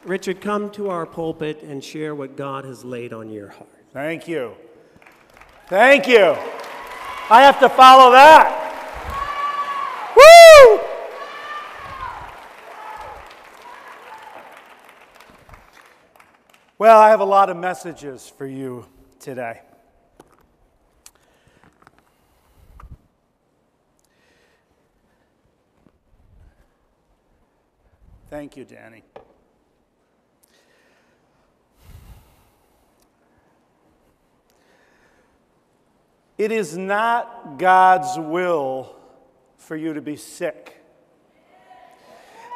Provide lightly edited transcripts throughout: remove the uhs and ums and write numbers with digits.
Richard, come to our pulpit and share what God has laid on your heart. Thank you. Thank you. I have to follow that. Woo! Well, I have a lot of messages for you today. Thank you, Danny. It is not God's will for you to be sick.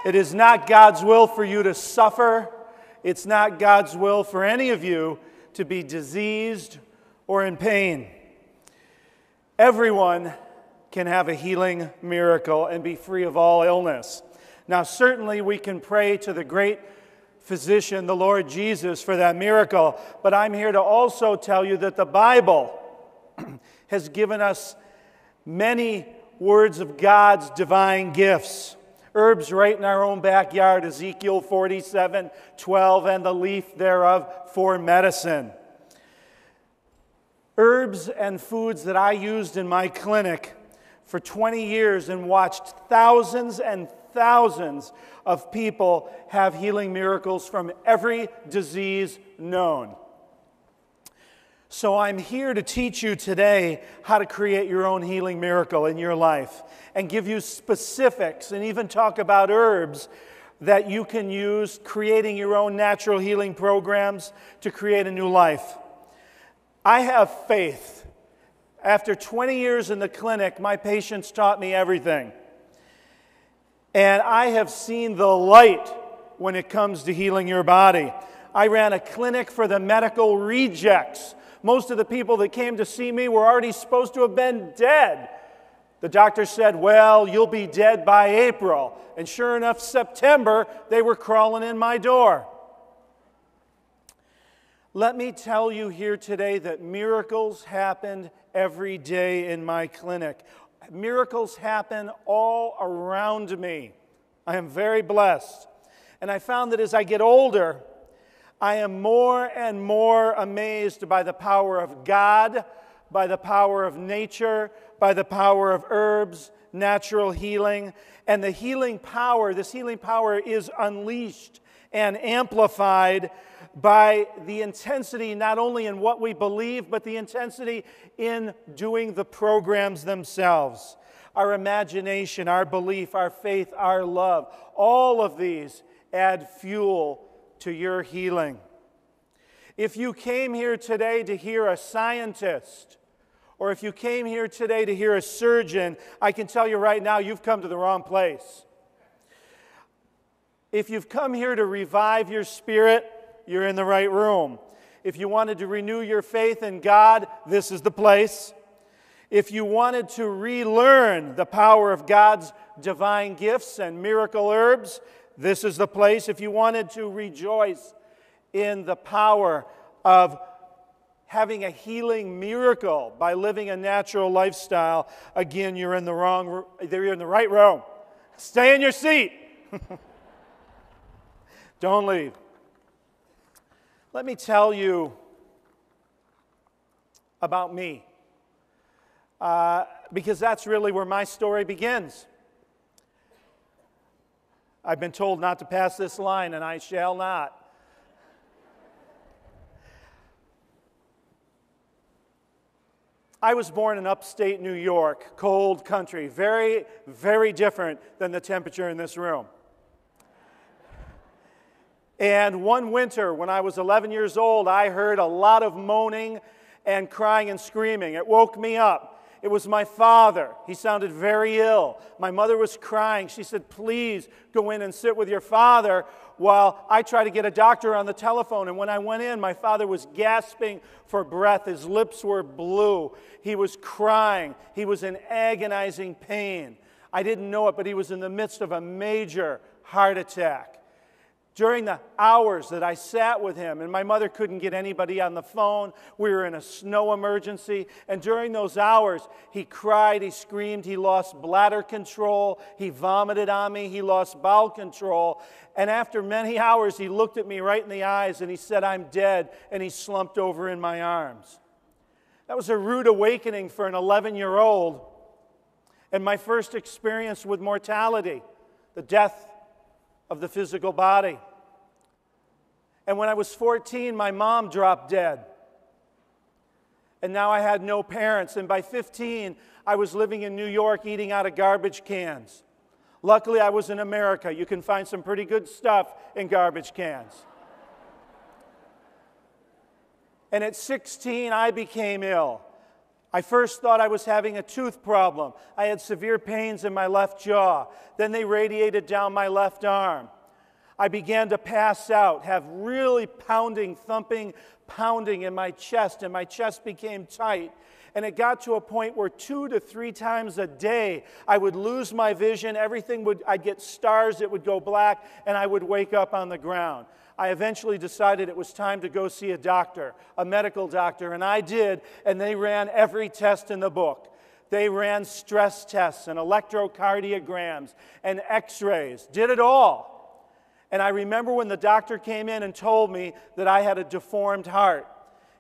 It is not God's will for you to suffer. It's not God's will for any of you to be diseased or in pain. Everyone can have a healing miracle and be free of all illness. Now, certainly we can pray to the great physician, the Lord Jesus, for that miracle, but I'm here to also tell you that the Bible has given us many words of God's divine gifts. Herbs right in our own backyard, Ezekiel 47:12, and the leaf thereof for medicine. Herbs and foods that I used in my clinic for 20 years and watched thousands and thousands of people have healing miracles from every disease known. So I'm here to teach you today how to create your own healing miracle in your life and give you specifics and even talk about herbs that you can use, creating your own natural healing programs to create a new life. I have faith. After 20 years in the clinic, my patients taught me everything. And I have seen the light when it comes to healing your body. I ran a clinic for the medical rejects. Most of the people that came to see me were already supposed to have been dead. The doctor said, well, you'll be dead by April. And sure enough, September, they were crawling in my door. Let me tell you here today that miracles happen every day in my clinic. Miracles happen all around me. I am very blessed. And I found that as I get older, I am more and more amazed by the power of God, by the power of nature, by the power of herbs, natural healing. And the healing power, this healing power is unleashed and amplified by the intensity not only in what we believe, but the intensity in doing the programs themselves. Our imagination, our belief, our faith, our love, all of these add fuel to your healing. If you came here today to hear a scientist, or if you came here today to hear a surgeon, I can tell you right now, you've come to the wrong place. If you've come here to revive your spirit, you're in the right room. If you wanted to renew your faith in God, this is the place. If you wanted to relearn the power of God's divine gifts and miracle herbs, this is the place. If you wanted to rejoice in the power of having a healing miracle by living a natural lifestyle, again, you're in the right room. Stay in your seat. Don't leave. Let me tell you about me, because that's really where my story begins. I've been told not to pass this line, and I shall not. I was born in upstate New York, cold country, very, very different than the temperature in this room. And one winter, when I was 11 years old, I heard a lot of moaning and crying and screaming. It woke me up. It was my father. He sounded very ill. My mother was crying. She said, please go in and sit with your father while I try to get a doctor on the telephone. And when I went in, my father was gasping for breath. His lips were blue. He was crying. He was in agonizing pain. I didn't know it, but he was in the midst of a major heart attack. During the hours that I sat with him, and my mother couldn't get anybody on the phone, we were in a snow emergency, and during those hours, he cried, he screamed, he lost bladder control, he vomited on me, he lost bowel control, and after many hours, he looked at me right in the eyes and he said, "I'm dead," and he slumped over in my arms. That was a rude awakening for an 11-year-old, and my first experience with mortality, the death of the physical body. And when I was 14, my mom dropped dead. And now I had no parents. And by 15, I was living in New York eating out of garbage cans. Luckily, I was in America. You can find some pretty good stuff in garbage cans. And at 16, I became ill. I first thought I was having a tooth problem. I had severe pains in my left jaw. Then they radiated down my left arm. I began to pass out, have really pounding, thumping, pounding in my chest, and my chest became tight. And it got to a point where 2 to 3 times a day, I would lose my vision, I'd get stars, it would go black, and I would wake up on the ground. I eventually decided it was time to go see a doctor, a medical doctor, and I did, and they ran every test in the book. They ran stress tests and electrocardiograms and x-rays, did it all. And I remember when the doctor came in and told me that I had a deformed heart.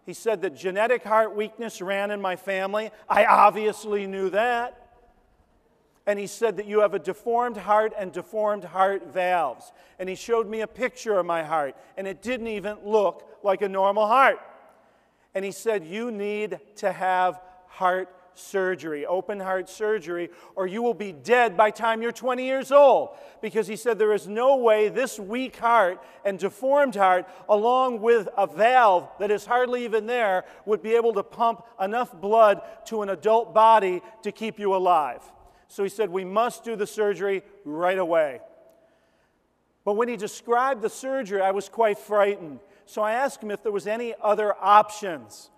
He said that genetic heart weakness ran in my family. I obviously knew that. And he said that you have a deformed heart and deformed heart valves. And he showed me a picture of my heart, and it didn't even look like a normal heart. And he said, you need to have heart surgery, open heart surgery, or you will be dead by the time you're 20 years old. Because he said there is no way this weak heart and deformed heart, along with a valve that is hardly even there, would be able to pump enough blood to an adult body to keep you alive. So he said, we must do the surgery right away. But when he described the surgery, I was quite frightened. So I asked him if there was any other options.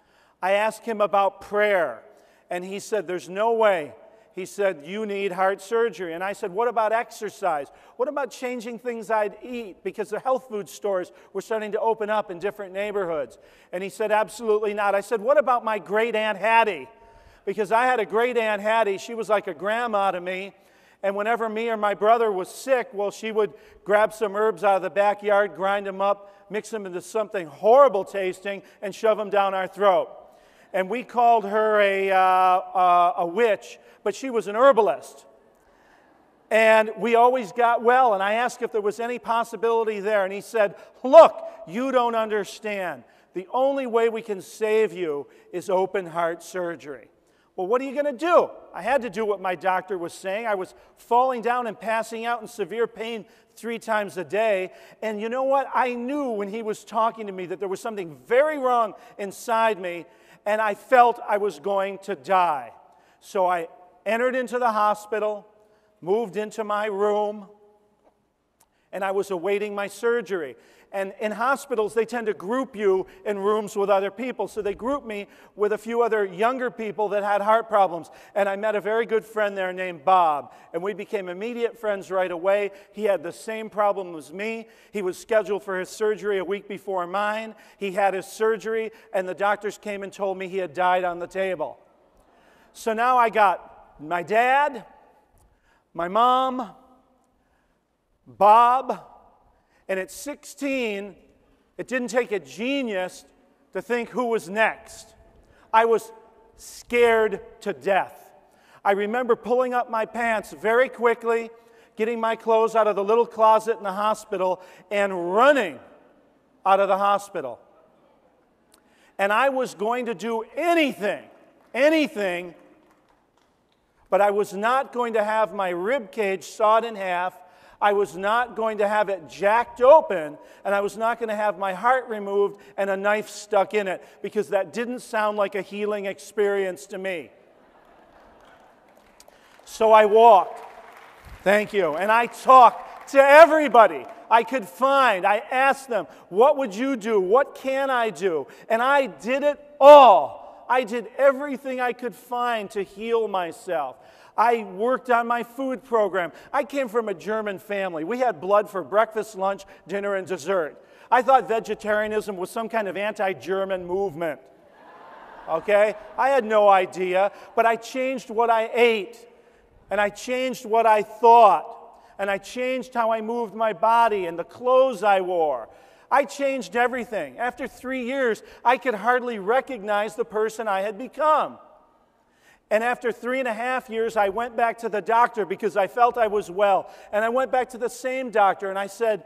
I asked him about prayer, and he said, there's no way. He said, you need heart surgery. And I said, what about exercise? What about changing things I'd eat? Because the health food stores were starting to open up in different neighborhoods. And he said, absolutely not. I said, what about my great Aunt Hattie? Because I had a great Aunt Hattie. She was like a grandma to me. And whenever me or my brother was sick, well, she would grab some herbs out of the backyard, grind them up, mix them into something horrible tasting, and shove them down our throat. And we called her a witch, but she was an herbalist. And we always got well, and I asked if there was any possibility there. And he said, look, you don't understand. The only way we can save you is open heart surgery. Well, what are you going to do? I had to do what my doctor was saying. I was falling down and passing out in severe pain 3 times a day. And you know what? I knew when he was talking to me that there was something very wrong inside me, and I felt I was going to die. So I entered into the hospital, moved into my room, and I was awaiting my surgery. And in hospitals, they tend to group you in rooms with other people. So they grouped me with a few other younger people that had heart problems. And I met a very good friend there named Bob. And we became immediate friends right away. He had the same problem as me. He was scheduled for his surgery a week before mine. He had his surgery, and the doctors came and told me he had died on the table. So now I got my dad, my mom, Bob, and at 16, it didn't take a genius to think who was next. I was scared to death. I remember pulling up my pants very quickly, getting my clothes out of the little closet in the hospital, and running out of the hospital. And I was going to do anything, but I was not going to have my rib cage sawed in half. I was not going to have it jacked open, and I was not going to have my heart removed and a knife stuck in it, because that didn't sound like a healing experience to me. So I walked, thank you, and I talked to everybody I could find. I asked them, what would you do? What can I do? And I did it all. I did everything I could find to heal myself. I worked on my food program. I came from a German family. We had blood for breakfast, lunch, dinner, and dessert. I thought vegetarianism was some kind of anti-German movement. Okay? I had no idea, but I changed what I ate, and I changed what I thought, and I changed how I moved my body and the clothes I wore. I changed everything. After 3 years, I could hardly recognize the person I had become. And after 3.5 years, I went back to the doctor because I felt I was well. And I went back to the same doctor and I said,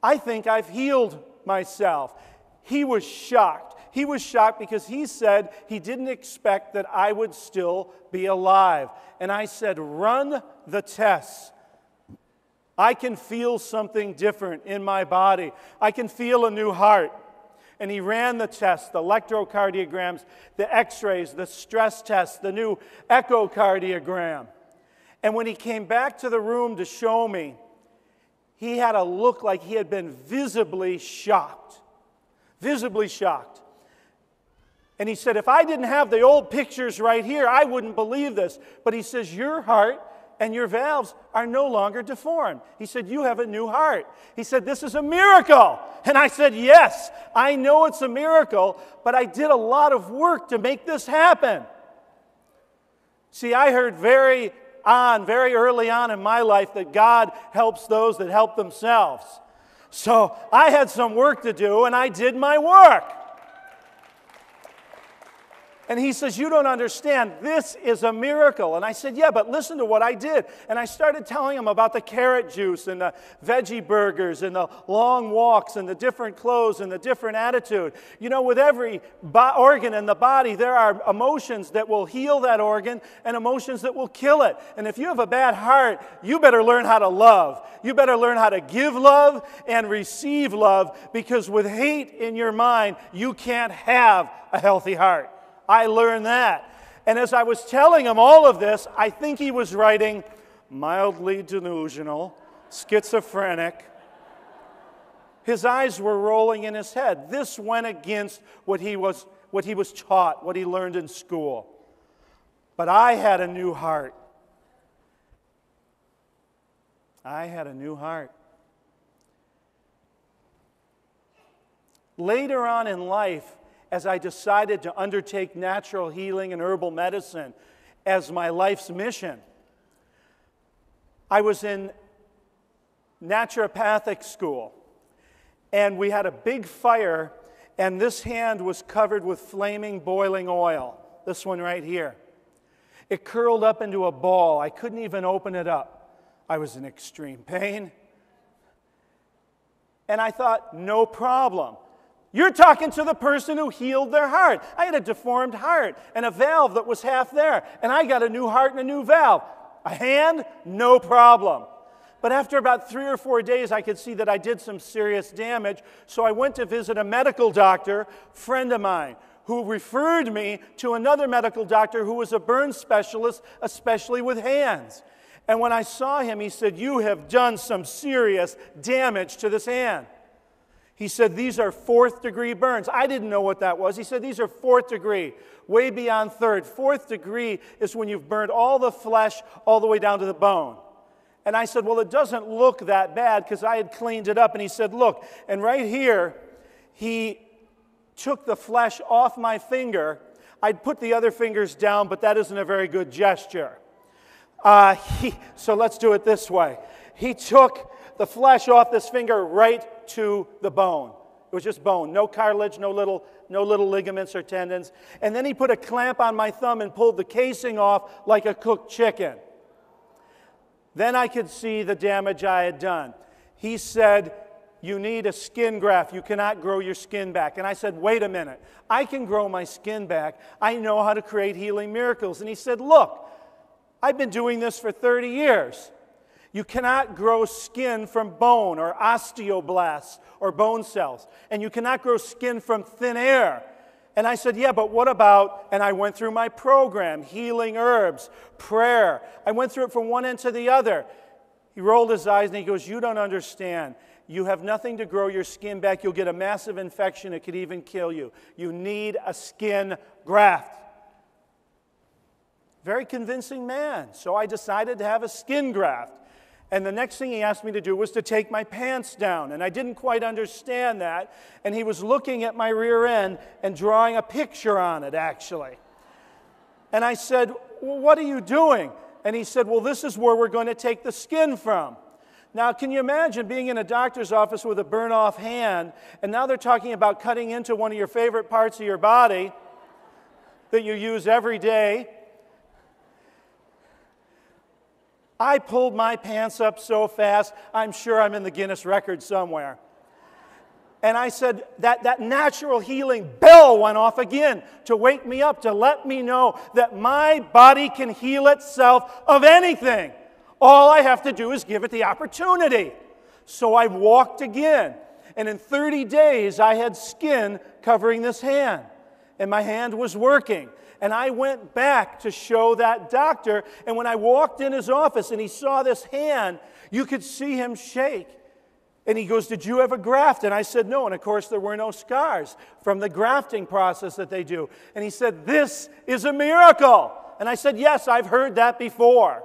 I think I've healed myself. He was shocked. He was shocked because he said he didn't expect that I would still be alive. And I said, run the tests. I can feel something different in my body. I can feel a new heart. And he ran the tests, the electrocardiograms, the x-rays, the stress tests, the new echocardiogram. And when he came back to the room to show me, he had a look like he had been visibly shocked. Visibly shocked. And he said, if I didn't have the old pictures right here, I wouldn't believe this. But he says, your heart and your valves are no longer deformed. He said, you have a new heart. He said, this is a miracle. And I said, yes, I know it's a miracle, but I did a lot of work to make this happen. See, I heard very early on in my life that God helps those that help themselves. So I had some work to do, and I did my work. And he says, you don't understand, this is a miracle. And I said, yeah, but listen to what I did. And I started telling him about the carrot juice and the veggie burgers and the long walks and the different clothes and the different attitude. You know, with every organ in the body, there are emotions that will heal that organ and emotions that will kill it. And if you have a bad heart, you better learn how to love. You better learn how to give love and receive love, because with hate in your mind, you can't have a healthy heart. I learned that. And as I was telling him all of this, I think he was writing mildly delusional, schizophrenic. His eyes were rolling in his head. This went against what he was taught, what he learned in school. But I had a new heart. I had a new heart. Later on in life, as I decided to undertake natural healing and herbal medicine as my life's mission, I was in naturopathic school, and we had a big fire, and this hand was covered with flaming, boiling oil, this one right here. It curled up into a ball. I couldn't even open it up. I was in extreme pain. And I thought, no problem. You're talking to the person who healed their heart. I had a deformed heart and a valve that was half there, and I got a new heart and a new valve. A hand, no problem. But after about 3 or 4 days, I could see that I did some serious damage, so I went to visit a medical doctor, friend of mine, who referred me to another medical doctor who was a burn specialist, especially with hands. And when I saw him, he said, you have done some serious damage to this hand. He said, these are 4th degree burns. I didn't know what that was. He said, these are 4th degree, way beyond 3rd. 4th degree is when you've burned all the flesh all the way down to the bone. And I said, well, it doesn't look that bad because I had cleaned it up. And he said, look, and right here, he took the flesh off my finger. I'd put the other fingers down, but that isn't a very good gesture. So let's do it this way. He took the flesh off this finger right to the bone. It was just bone, no cartilage, no little ligaments or tendons. And then he put a clamp on my thumb and pulled the casing off like a cooked chicken. Then I could see the damage I had done. He said, you need a skin graft. You cannot grow your skin back. And I said, wait a minute. I can grow my skin back. I know how to create healing miracles. And he said, look, I've been doing this for 30 years. You cannot grow skin from bone or osteoblasts or bone cells. And you cannot grow skin from thin air. And I said, yeah, but what about, and I went through my program, healing herbs, prayer. I went through it from one end to the other. He rolled his eyes and he goes, you don't understand. You have nothing to grow your skin back. You'll get a massive infection. It could even kill you. You need a skin graft. Very convincing man. So I decided to have a skin graft. And the next thing he asked me to do was to take my pants down. And I didn't quite understand that. And he was looking at my rear end and drawing a picture on it, actually. And I said, well, what are you doing? And he said, well, this is where we're going to take the skin from. Now, can you imagine being in a doctor's office with a burn-off hand, and now they're talking about cutting into one of your favorite parts of your body that you use every day? I pulled my pants up so fast, I'm sure I'm in the Guinness record somewhere. And I said, that natural healing bell went off again to wake me up, to let me know that my body can heal itself of anything. All I have to do is give it the opportunity. So I walked again. And in 30 days, I had skin covering this hand. And my hand was working. And I went back to show that doctor. And when I walked in his office and he saw this hand, you could see him shake. And he goes, did you have a graft? And I said, no. And of course, there were no scars from the grafting process that they do. And he said, this is a miracle. And I said, yes, I've heard that before.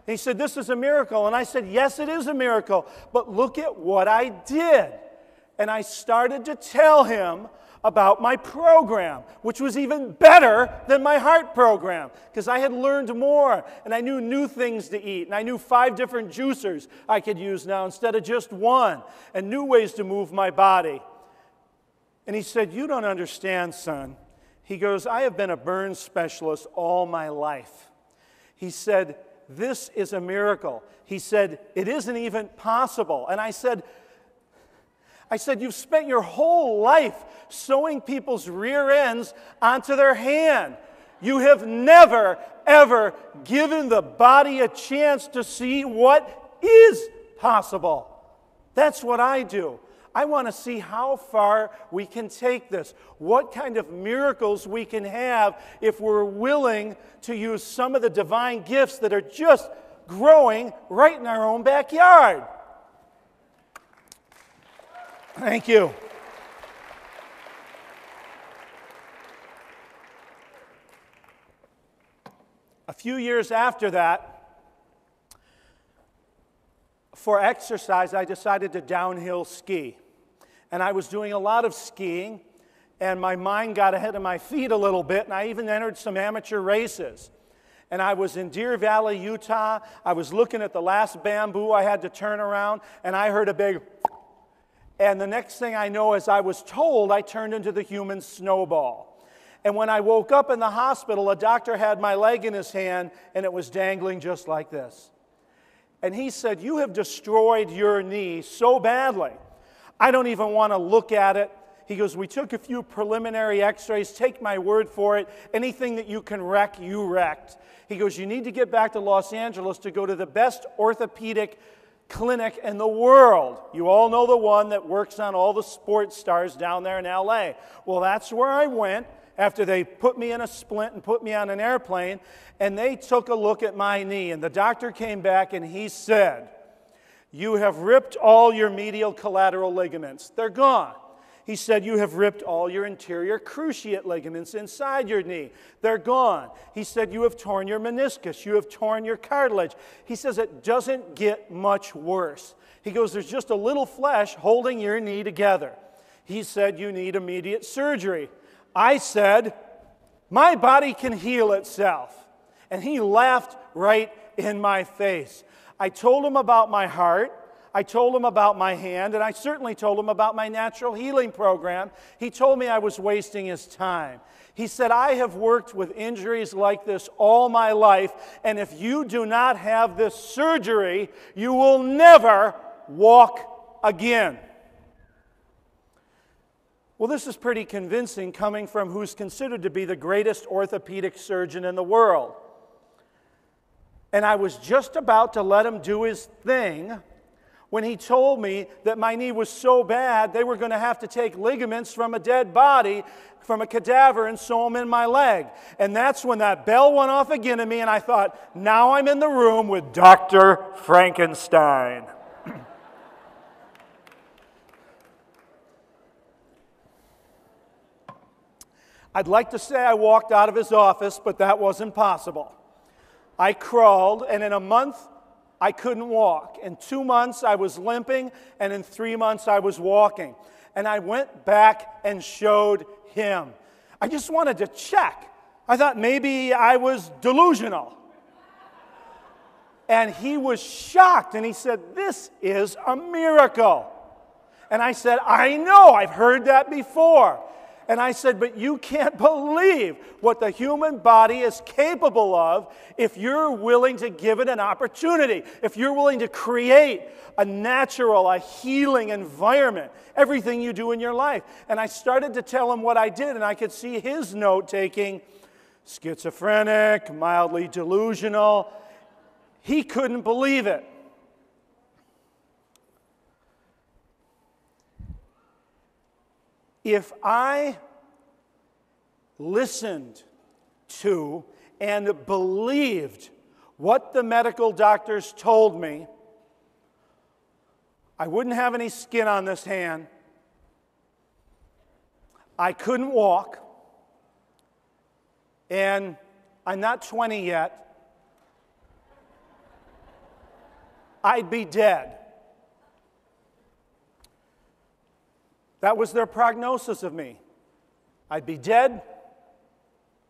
And he said, this is a miracle. And I said, yes, it is a miracle. But look at what I did. And I started to tell him about my program, which was even better than my heart program, because I had learned more, and I knew new things to eat, and I knew 5 different juicers I could use now instead of just one, and new ways to move my body. And he said, you don't understand, son. He goes, I have been a burn specialist all my life. He said, this is a miracle. He said, it isn't even possible. And I said, you've spent your whole life sewing people's rear ends onto their hand. You have never, ever given the body a chance to see what is possible. That's what I do. I want to see how far we can take this, what kind of miracles we can have if we're willing to use some of the divine gifts that are just growing right in our own backyard. Thank you. A few years after that, for exercise, I decided to downhill ski. And I was doing a lot of skiing, and my mind got ahead of my feet a little bit, and I even entered some amateur races. And I was in Deer Valley, Utah. I was looking at the last bamboo I had to turn around, and I heard a big... And the next thing I know, as I was told, I turned into the human snowball. And when I woke up in the hospital, a doctor had my leg in his hand, and it was dangling just like this. And he said, you have destroyed your knee so badly, I don't even want to look at it. He goes, we took a few preliminary x-rays. Take my word for it. Anything that you can wreck, you wrecked. He goes, you need to get back to Los Angeles to go to the best orthopedic clinic in the world. You all know the one that works on all the sports stars down there in LA. Well, that's where I went after they put me in a splint and put me on an airplane, and they took a look at my knee, and the doctor came back and he said, you have ripped all your medial collateral ligaments. They're gone. He said, you have ripped all your anterior cruciate ligaments inside your knee. They're gone. He said, you have torn your meniscus. You have torn your cartilage. He says, it doesn't get much worse. He goes, there's just a little flesh holding your knee together. He said, you need immediate surgery. I said, my body can heal itself. And he laughed right in my face. I told him about my heart. I told him about my hand, and I certainly told him about my natural healing program. He told me I was wasting his time. He said, I have worked with injuries like this all my life, and if you do not have this surgery, you will never walk again. Well, this is pretty convincing coming from who's considered to be the greatest orthopedic surgeon in the world. And I was just about to let him do his thing when he told me that my knee was so bad they were going to have to take ligaments from a dead body, from a cadaver, and sew them in my leg. And that's when that bell went off again at me, and I thought, now I'm in the room with Dr. Frankenstein. I'd like to say I walked out of his office, but that wasn't possible. I crawled, and in a month, I couldn't walk. In 2 months, I was limping, and in 3 months, I was walking. And I went back and showed him. I just wanted to check. I thought maybe I was delusional. And he was shocked, and he said, "This is a miracle." And I said, "I know, I've heard that before." And I said, "But you can't believe what the human body is capable of if you're willing to give it an opportunity, if you're willing to create a natural, a healing environment, everything you do in your life." And I started to tell him what I did, and I could see his note-taking, schizophrenic, mildly delusional. He couldn't believe it. If I listened to and believed what the medical doctors told me, I wouldn't have any skin on this hand. I couldn't walk. And I'm not 20 yet. I'd be dead. That was their prognosis of me. I'd be dead.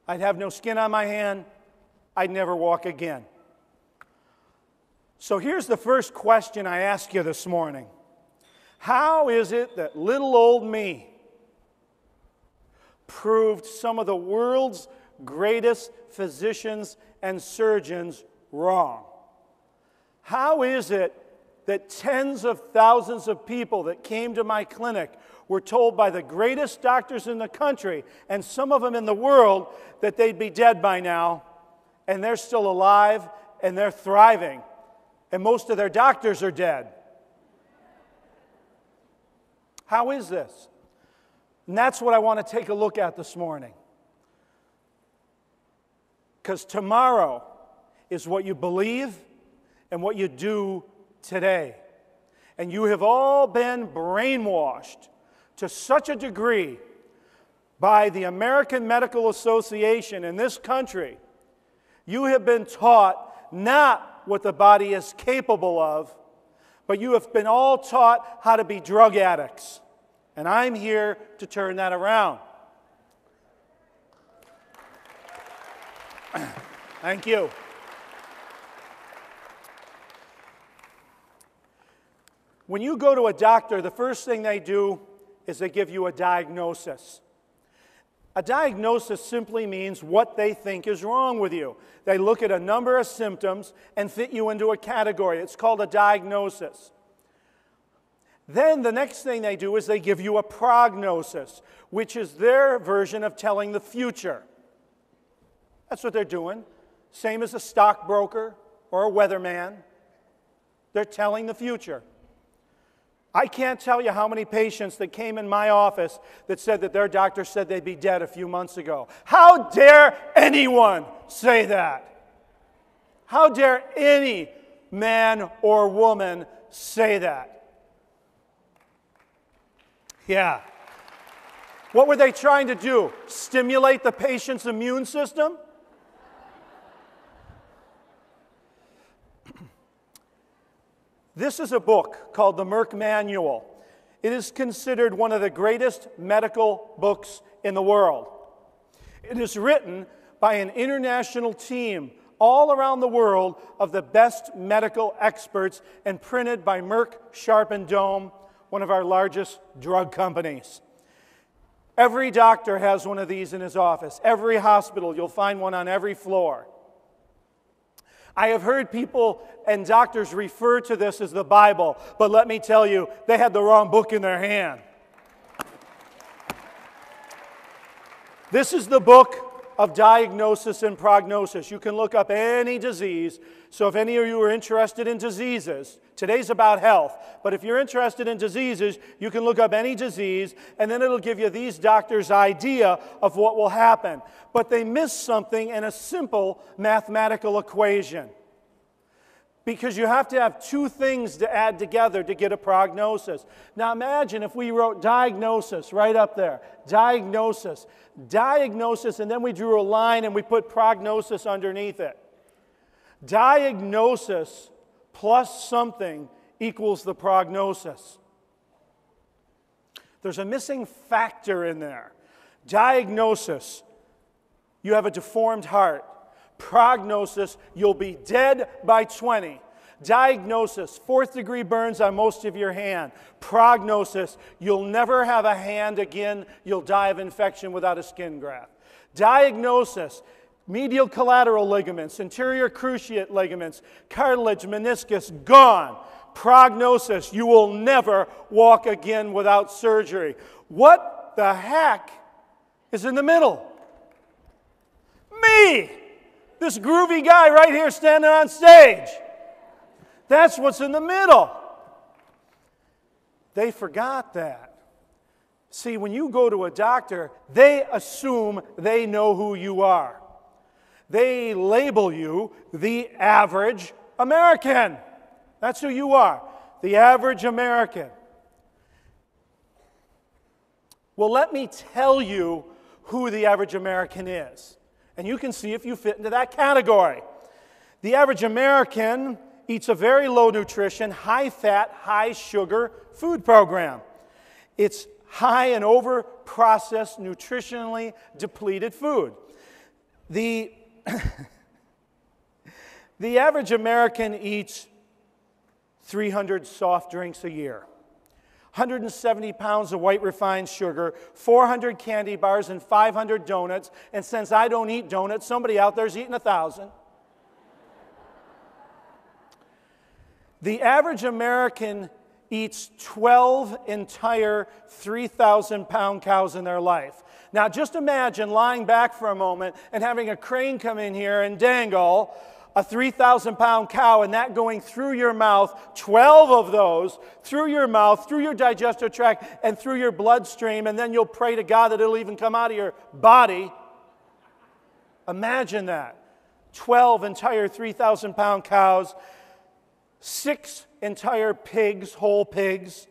I'd have no skin on my hand. I'd never walk again. So here's the first question I ask you this morning. How is it that little old me proved some of the world's greatest physicians and surgeons wrong? How is it that tens of thousands of people that came to my clinic were told by the greatest doctors in the country, and some of them in the world, that they'd be dead by now, and they're still alive, and they're thriving, and most of their doctors are dead? How is this? And that's what I want to take a look at this morning. Because tomorrow is what you believe and what you do today. And you have all been brainwashed to such a degree by the American Medical Association in this country. You have been taught not what the body is capable of, but you have been all taught how to be drug addicts. And I'm here to turn that around. Thank you. When you go to a doctor, the first thing they do is they give you a diagnosis. A diagnosis simply means what they think is wrong with you. They look at a number of symptoms and fit you into a category. It's called a diagnosis. Then the next thing they do is they give you a prognosis, which is their version of telling the future. That's what they're doing. Same as a stockbroker or a weatherman. They're telling the future. I can't tell you how many patients that came in my office that said that their doctor said they'd be dead a few months ago. How dare anyone say that? How dare any man or woman say that? Yeah. What were they trying to do? Stimulate the patient's immune system? This is a book called the Merck Manual. It is considered one of the greatest medical books in the world. It is written by an international team all around the world of the best medical experts and printed by Merck Sharp & Dohme, one of our largest drug companies. Every doctor has one of these in his office. Every hospital, you'll find one on every floor. I have heard people and doctors refer to this as the Bible, but let me tell you, they had the wrong book in their hand. This is the book of diagnosis and prognosis. You can look up any disease. So if any of you are interested in diseases, today's about health, but if you're interested in diseases, you can look up any disease, and then it'll give you these doctors' idea of what will happen. But they miss something in a simple mathematical equation. Because you have to have two things to add together to get a prognosis. Now imagine if we wrote diagnosis right up there. Diagnosis. Diagnosis, and then we drew a line and we put prognosis underneath it. Diagnosis plus something equals the prognosis. There's a missing factor in there. Diagnosis, you have a deformed heart. Prognosis, you'll be dead by 20. Diagnosis, 4th degree burns on most of your hand. Prognosis, you'll never have a hand again. You'll die of infection without a skin graft. Diagnosis, medial collateral ligaments, anterior cruciate ligaments, cartilage, meniscus, gone. Prognosis, you will never walk again without surgery. What the heck is in the middle? Me! This groovy guy right here standing on stage. That's what's in the middle. They forgot that. See, when you go to a doctor, they assume they know who you are. They label you the average American. That's who you are, the average American. Well, let me tell you who the average American is. And you can see if you fit into that category. The average American eats a very low nutrition, high fat, high sugar food program. It's high in over-processed, nutritionally depleted food. The average American eats 300 soft drinks a year, 170 pounds of white refined sugar, 400 candy bars, and 500 donuts. And since I don't eat donuts, somebody out there's eating 1,000. The average American eats 12 entire 3,000-pound cows in their life. Now just imagine lying back for a moment and having a crane come in here and dangle a 3,000-pound cow and that going through your mouth, 12 of those, through your mouth, through your digestive tract, and through your bloodstream, and then you'll pray to God that it'll even come out of your body. Imagine that. 12 entire 3,000-pound cows, 6 entire pigs, whole pigs,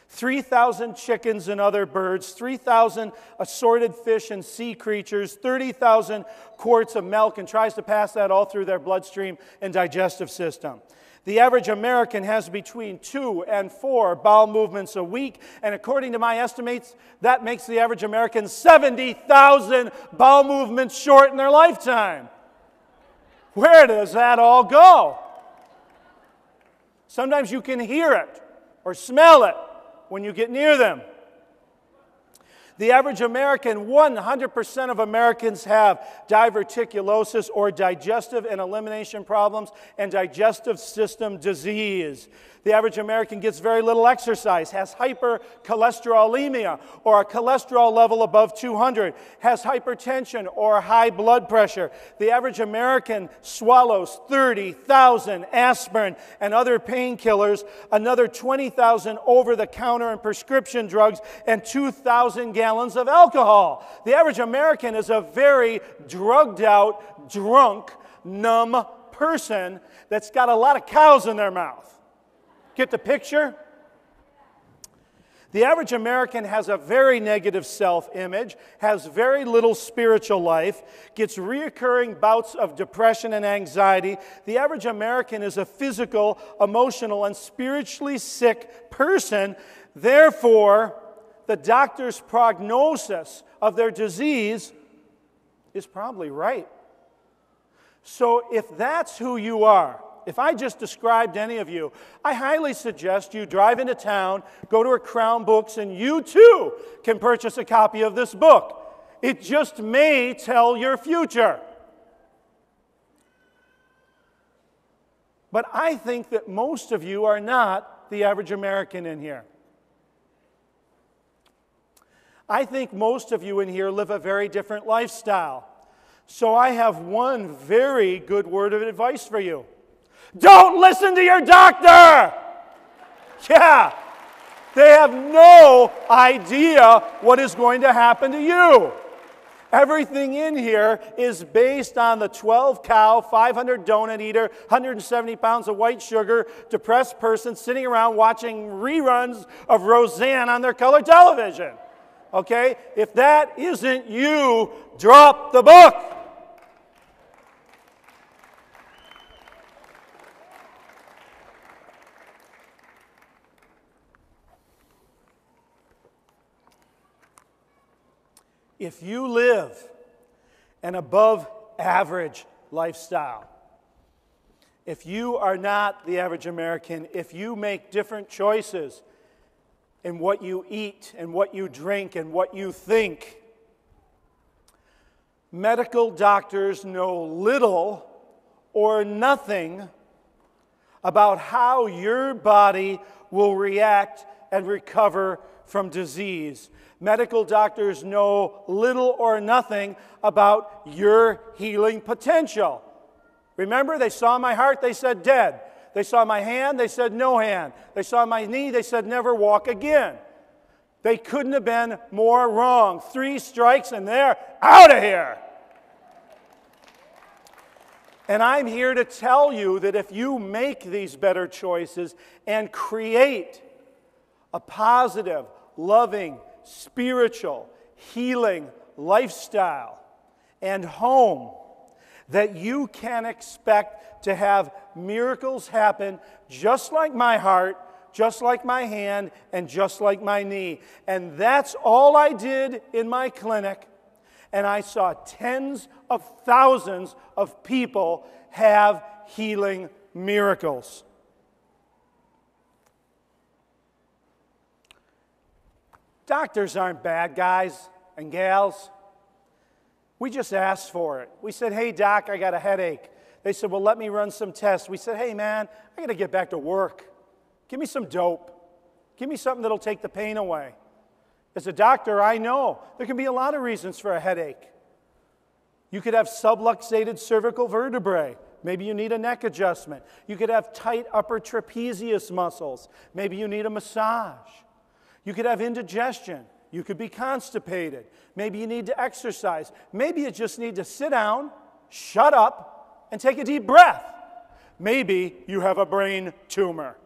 3,000 chickens and other birds, 3,000 assorted fish and sea creatures, 30,000 quarts of milk, and tries to pass that all through their bloodstream and digestive system. The average American has between 2 and 4 bowel movements a week, and according to my estimates, that makes the average American 70,000 bowel movements short in their lifetime. Where does that all go? Sometimes you can hear it or smell it when you get near them. The average American, 100% of Americans have diverticulosis or digestive and elimination problems and digestive system disease. The average American gets very little exercise, has hypercholesterolemia or a cholesterol level above 200, has hypertension or high blood pressure. The average American swallows 30,000 aspirin and other painkillers, another 20,000 over-the-counter and prescription drugs, and 2,000 gallons of alcohol. The average American is a very drugged-out, drunk, numb person that's got a lot of cows in their mouth. Get the picture? The average American has a very negative self-image, has very little spiritual life, gets reoccurring bouts of depression and anxiety. The average American is a physical, emotional, and spiritually sick person. Therefore, the doctor's prognosis of their disease is probably right. So if that's who you are, if I just described any of you, I highly suggest you drive into town, go to a Crown Books, and you too can purchase a copy of this book. It just may tell your future. But I think that most of you are not the average American in here. I think most of you in here live a very different lifestyle. So I have one very good word of advice for you. Don't listen to your doctor! Yeah, they have no idea what is going to happen to you. Everything in here is based on the 12-cow, 500 donut eater, 170 pounds of white sugar, depressed person sitting around watching reruns of Roseanne on their color television. Okay? If that isn't you, drop the book. If you live an above average lifestyle, if you are not the average American, if you make different choices in what you eat and what you drink and what you think, medical doctors know little or nothing about how your body will react and recover from disease. Medical doctors know little or nothing about your healing potential. Remember, they saw my heart, they said dead. They saw my hand, they said no hand. They saw my knee, they said never walk again. They couldn't have been more wrong. 3 strikes and they're out of here. And I'm here to tell you that if you make these better choices and create a positive, loving, spiritual, healing lifestyle and home, that you can expect to have miracles happen just like my heart, just like my hand, and just like my knee. And that's all I did in my clinic. And I saw tens of thousands of people have healing miracles. Doctors aren't bad guys and gals. We just asked for it. We said, hey, doc, I got a headache. They said, well, let me run some tests. We said, hey, man, I got to get back to work. Give me some dope. Give me something that'll take the pain away. As a doctor, I know there can be a lot of reasons for a headache. You could have subluxated cervical vertebrae. Maybe you need a neck adjustment. You could have tight upper trapezius muscles. Maybe you need a massage. You could have indigestion. You could be constipated. Maybe you need to exercise. Maybe you just need to sit down, shut up, and take a deep breath. Maybe you have a brain tumor.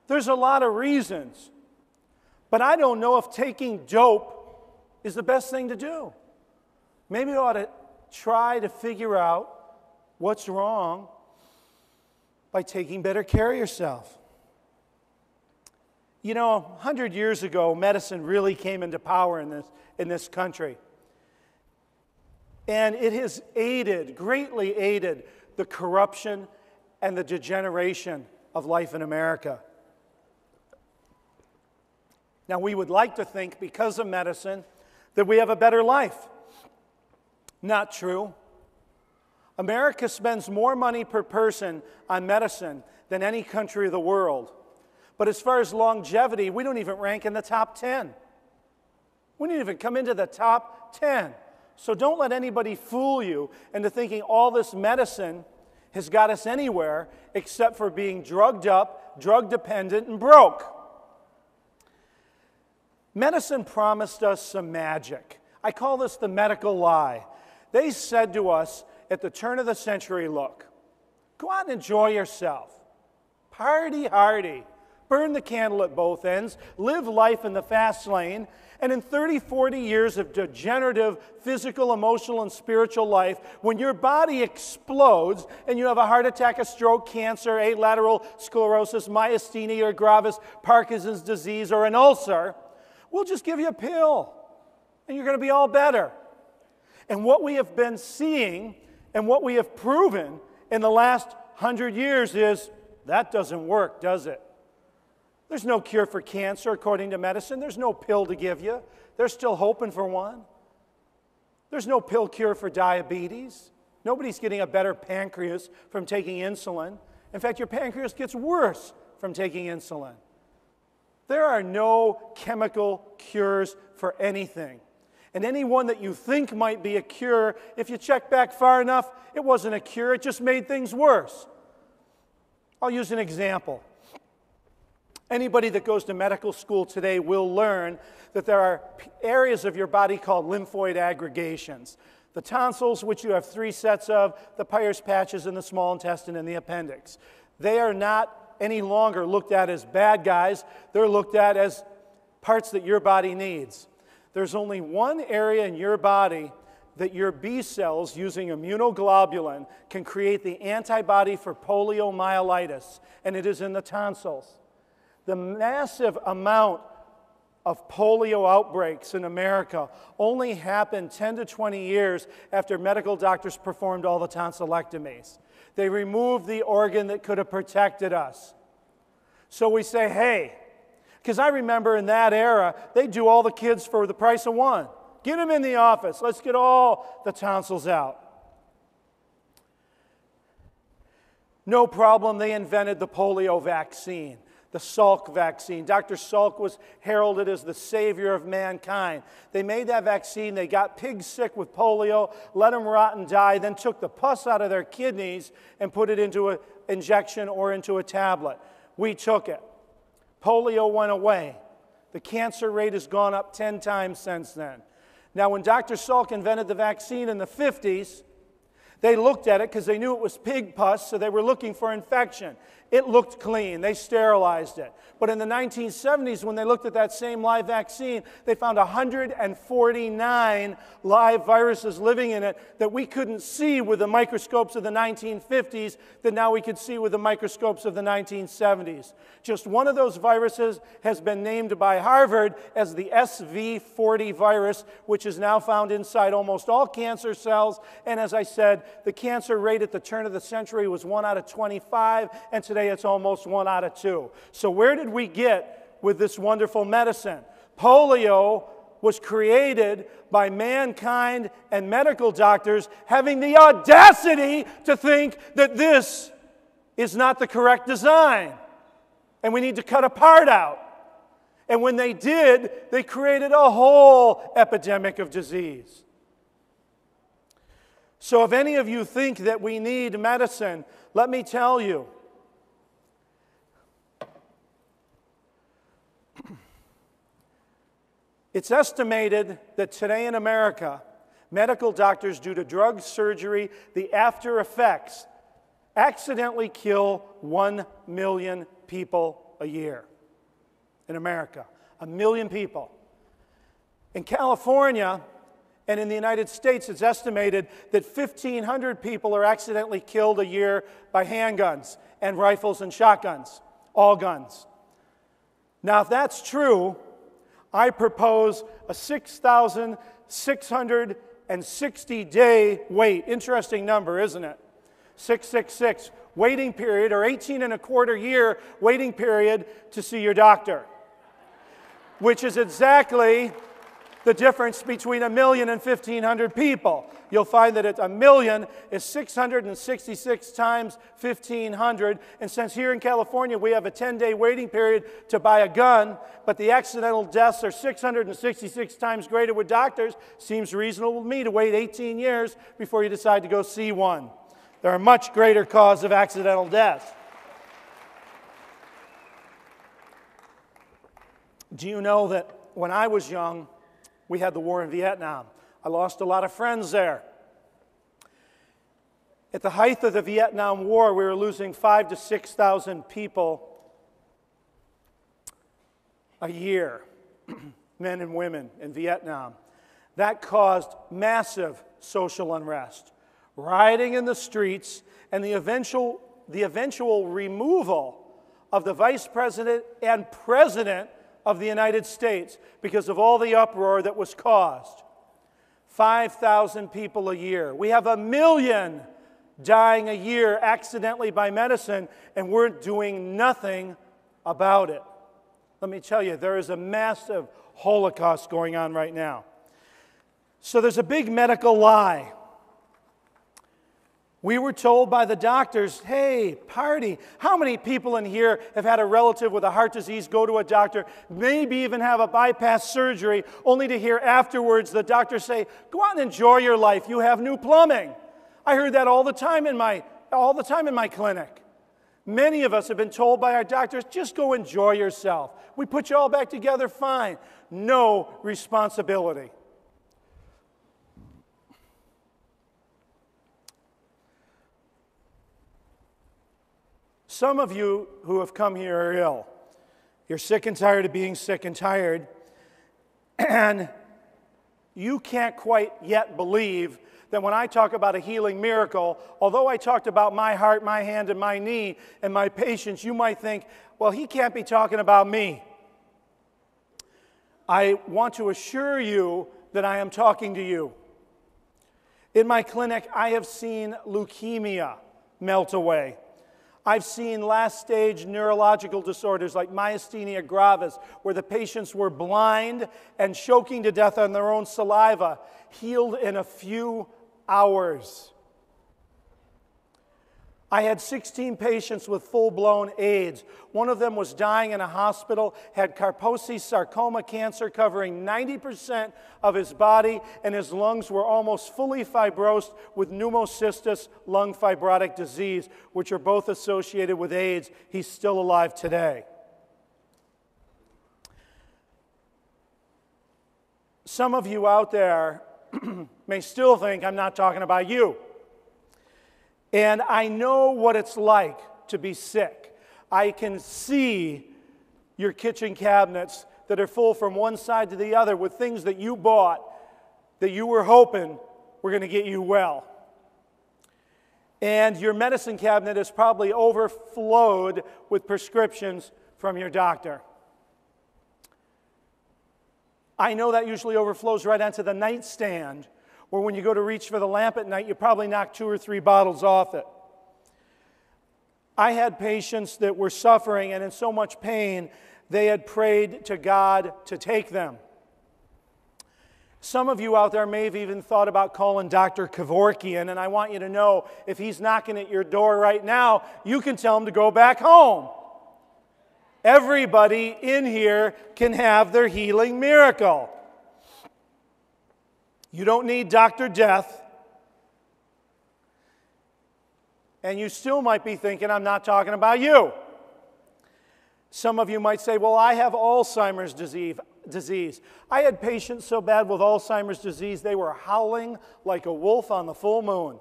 There's a lot of reasons. But I don't know if taking dope is the best thing to do. Maybe you ought to try to figure out what's wrong by taking better care of yourself. You know, 100 years ago, medicine really came into power in this country. And it has greatly aided the corruption and the degeneration of life in America. Now, we would like to think, because of medicine, that we have a better life. Not true. America spends more money per person on medicine than any country of the world. But as far as longevity, we don't even rank in the top 10. We didn't even come into the top 10. So don't let anybody fool you into thinking all this medicine has got us anywhere except for being drugged up, drug dependent, and broke. Medicine promised us some magic. I call this the medical lie. They said to us at the turn of the century, look, go out and enjoy yourself. Party hardy. Burn the candle at both ends, live life in the fast lane, and in 30, 40 years of degenerative physical, emotional, and spiritual life, when your body explodes and you have a heart attack, a stroke, cancer, lateral sclerosis, myasthenia gravis, Parkinson's disease, or an ulcer, we'll just give you a pill, and you're going to be all better. And what we have been seeing and what we have proven in the last 100 years is that doesn't work, does it? There's no cure for cancer, according to medicine. There's no pill to give you. They're still hoping for one. There's no pill cure for diabetes. Nobody's getting a better pancreas from taking insulin. In fact, your pancreas gets worse from taking insulin. There are no chemical cures for anything. And any one that you think might be a cure, if you check back far enough, it wasn't a cure. It just made things worse. I'll use an example. Anybody that goes to medical school today will learn that there are areas of your body called lymphoid aggregations. The tonsils, which you have 3 sets of, the Peyer's patches in the small intestine and the appendix. They are not any longer looked at as bad guys. They're looked at as parts that your body needs. There's only one area in your body that your B cells, using immunoglobulin, can create the antibody for poliomyelitis, and it is in the tonsils. The massive amount of polio outbreaks in America only happened 10 to 20 years after medical doctors performed all the tonsillectomies. They removed the organ that could have protected us. So we say, hey, because I remember in that era, they do all the kids for the price of one. Get them in the office. Let's get all the tonsils out. No problem, they invented the polio vaccine. The Salk vaccine. Dr. Salk was heralded as the savior of mankind. They made that vaccine, they got pigs sick with polio, let them rot and die, then took the pus out of their kidneys and put it into an injection or into a tablet. We took it. Polio went away. The cancer rate has gone up 10 times since then. Now, when Dr. Salk invented the vaccine in the 50s, they looked at it because they knew it was pig pus, so they were looking for infection. It looked clean. They sterilized it. But in the 1970s, when they looked at that same live vaccine, they found 149 live viruses living in it that we couldn't see with the microscopes of the 1950s that now we could see with the microscopes of the 1970s. Just one of those viruses has been named by Harvard as the SV40 virus, which is now found inside almost all cancer cells. And as I said, the cancer rate at the turn of the century was 1 out of 25, and today it's almost 1 out of 2. So where did we get with this wonderful medicine? Polio was created by mankind and medical doctors having the audacity to think that this is not the correct design, and we need to cut a part out. And when they did, they created a whole epidemic of disease. So if any of you think that we need medicine, let me tell you, it's estimated that today in America, medical doctors, due to drug surgery, the after effects, accidentally kill 1 million people a year in America. 1 million people. In California and in the United States, it's estimated that 1,500 people are accidentally killed a year by handguns and rifles and shotguns, all guns. Now, if that's true, I propose a 6,660-day wait. Interesting number, isn't it? 666. Waiting period, or 18.25-year waiting period to see your doctor, which is exactly the difference between 1 million and 1,500 people. You'll find that 1 million is 666 times 1,500, and since here in California we have a 10-day waiting period to buy a gun, but the accidental deaths are 666 times greater with doctors, seems reasonable to me to wait 18 years before you decide to go see one. There are much greater cause of accidental death. Do you know that when I was young, we had the war in Vietnam. I lost a lot of friends there. At the height of the Vietnam War, we were losing 5,000 to 6,000 people a year, men and women in Vietnam. That caused massive social unrest, rioting in the streets, and the eventual removal of the vice president and president of the United States because of all the uproar that was caused. 5,000 people a year. We have 1 million dying a year accidentally by medicine, and we're doing nothing about it. Let me tell you, there is a massive Holocaust going on right now. So there's a big medical lie. We were told by the doctors, hey, party, how many people in here have had a relative with a heart disease go to a doctor, maybe even have a bypass surgery, only to hear afterwards the doctor say, go out and enjoy your life, you have new plumbing. I heard that all the time in my clinic. Many of us have been told by our doctors, just go enjoy yourself. We put you all back together, fine. No responsibility. Some of you who have come here are ill. You're sick and tired of being sick and tired, and you can't quite yet believe that when I talk about a healing miracle, although I talked about my heart, my hand, and my knee, and my patience, you might think, well, he can't be talking about me. I want to assure you that I am talking to you. In my clinic, I have seen leukemia melt away. I've seen last-stage neurological disorders like myasthenia gravis, where the patients were blind and choking to death on their own saliva, healed in a few hours. I had 16 patients with full-blown AIDS. One of them was dying in a hospital, had Kaposi sarcoma cancer covering 90% of his body, and his lungs were almost fully fibrosed with pneumocystis lung fibrotic disease, which are both associated with AIDS. He's still alive today. Some of you out there may still think I'm not talking about you. And I know what it's like to be sick. I can see your kitchen cabinets that are full from one side to the other with things that you bought that you were hoping were going to get you well. And your medicine cabinet is probably overflowed with prescriptions from your doctor. I know that usually overflows right onto the nightstand, or when you go to reach for the lamp at night, you probably knock 2 or 3 bottles off it. I had patients that were suffering and in so much pain, they had prayed to God to take them. Some of you out there may have even thought about calling Dr. Kevorkian, and I want you to know, if he's knocking at your door right now, you can tell him to go back home. Everybody in here can have their healing miracle. You don't need Dr. Death. And you still might be thinking, I'm not talking about you. Some of you might say, well, I have Alzheimer's disease. I had patients so bad with Alzheimer's disease, they were howling like a wolf on the full moon.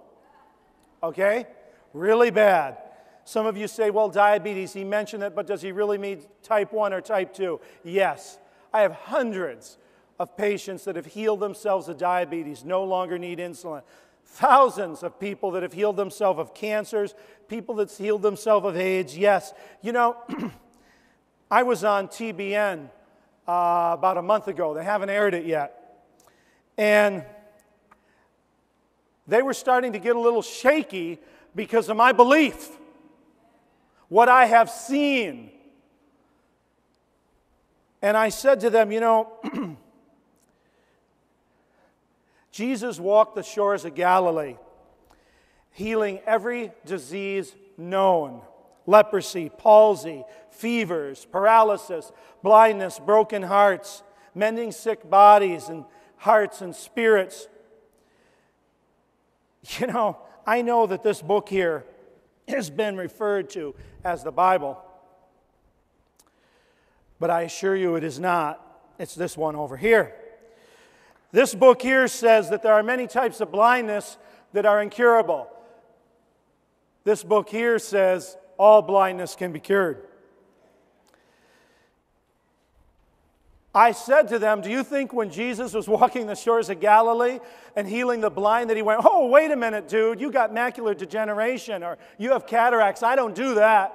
Okay? Really bad. Some of you say, well, diabetes, he mentioned it, but does he really mean type 1 or type 2? Yes. I have hundreds of patients that have healed themselves of diabetes, no longer need insulin. Thousands of people that have healed themselves of cancers, people that healed themselves of AIDS, yes. You know, I was on TBN about a month ago. They haven't aired it yet. And they were starting to get a little shaky because of my belief, what I have seen. And I said to them, you know, Jesus walked the shores of Galilee, healing every disease known: leprosy, palsy, fevers, paralysis, blindness, broken hearts, mending sick bodies and hearts and spirits. You know, I know that this book here has been referred to as the Bible, but I assure you it is not. It's this one over here. This book here says that there are many types of blindness that are incurable. This book here says all blindness can be cured. I said to them, do you think when Jesus was walking the shores of Galilee and healing the blind that he went, oh, wait a minute, dude, you got macular degeneration or you have cataracts, I don't do that.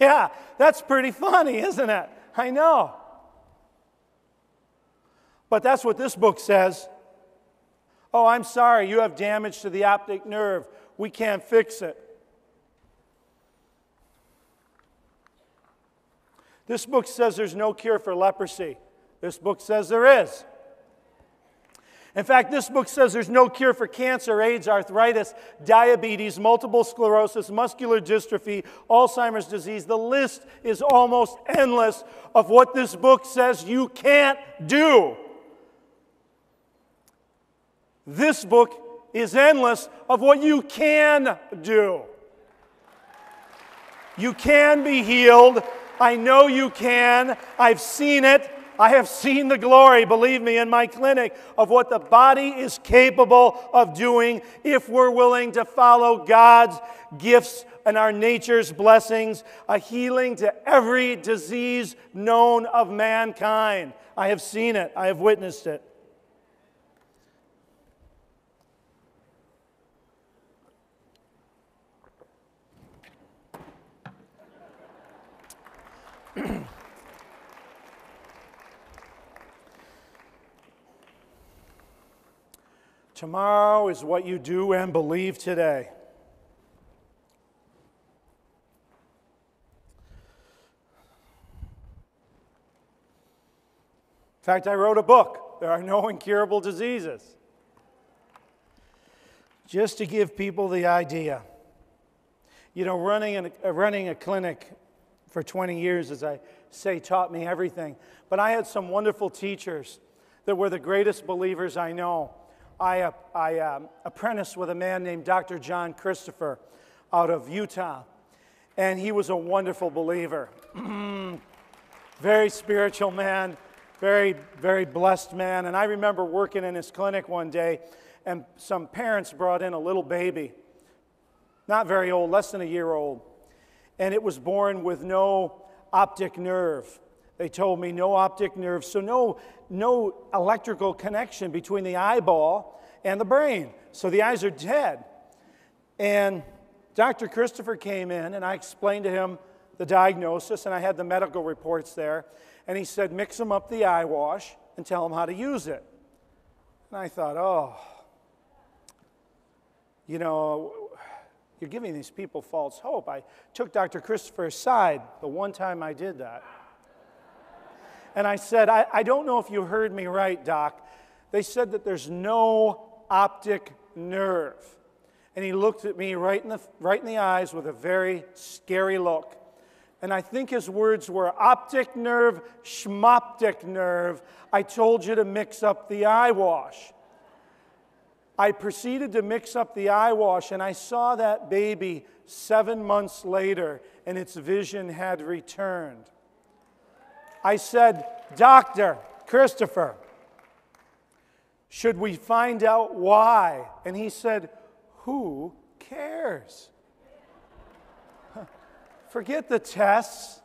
Yeah, that's pretty funny, isn't it? I know. But that's what this book says. Oh, I'm sorry, you have damage to the optic nerve. We can't fix it. This book says there's no cure for leprosy. This book says there is. In fact, this book says there's no cure for cancer, AIDS, arthritis, diabetes, multiple sclerosis, muscular dystrophy, Alzheimer's disease. The list is almost endless of what this book says you can't do. This book is endless of what you can do. You can be healed. I know you can. I've seen it. I have seen the glory, believe me, in my clinic of what the body is capable of doing if we're willing to follow God's gifts and our nature's blessings, a healing to every disease known of mankind. I have seen it. I have witnessed it. Tomorrow is what you do and believe today. In fact, I wrote a book, There Are No Incurable Diseases, just to give people the idea. You know, running a clinic for 20 years, as I say, taught me everything. But I had some wonderful teachers that were the greatest believers I know. I apprenticed with a man named Dr. John Christopher out of Utah, and he was a wonderful believer. Very spiritual man, very, very blessed man. And I remember working in his clinic one day, and some parents brought in a little baby, not very old, less than a year old, and it was born with no optic nerve. They told me no optic nerve, so no electrical connection between the eyeball and the brain. So the eyes are dead. And Dr. Christopher came in, and I explained to him the diagnosis, and I had the medical reports there. And he said, mix them up the eye wash and tell them how to use it. And I thought, oh, you know, you're giving these people false hope. I took Dr. Christopher aside the one time I did that. And I said, I don't know if you heard me right, Doc. They said that there's no optic nerve. And he looked at me right in the eyes with a very scary look. And I think his words were, optic nerve, schmoptic nerve. I told you to mix up the eye wash. I proceeded to mix up the eye wash, and I saw that baby 7 months later, and its vision had returned. I said, Dr. Christopher, should we find out why? And he said, who cares? Forget the tests.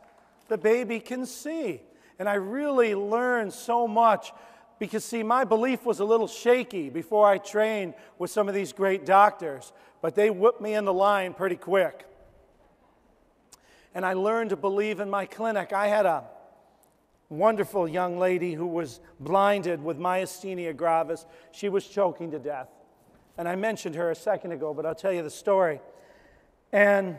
The baby can see. And I really learned so much because, see, my belief was a little shaky before I trained with some of these great doctors, but they whipped me in the line pretty quick. And I learned to believe in my clinic. I had a wonderful young lady who was blinded with myasthenia gravis. She was choking to death. And I mentioned her a second ago, but I'll tell you the story. And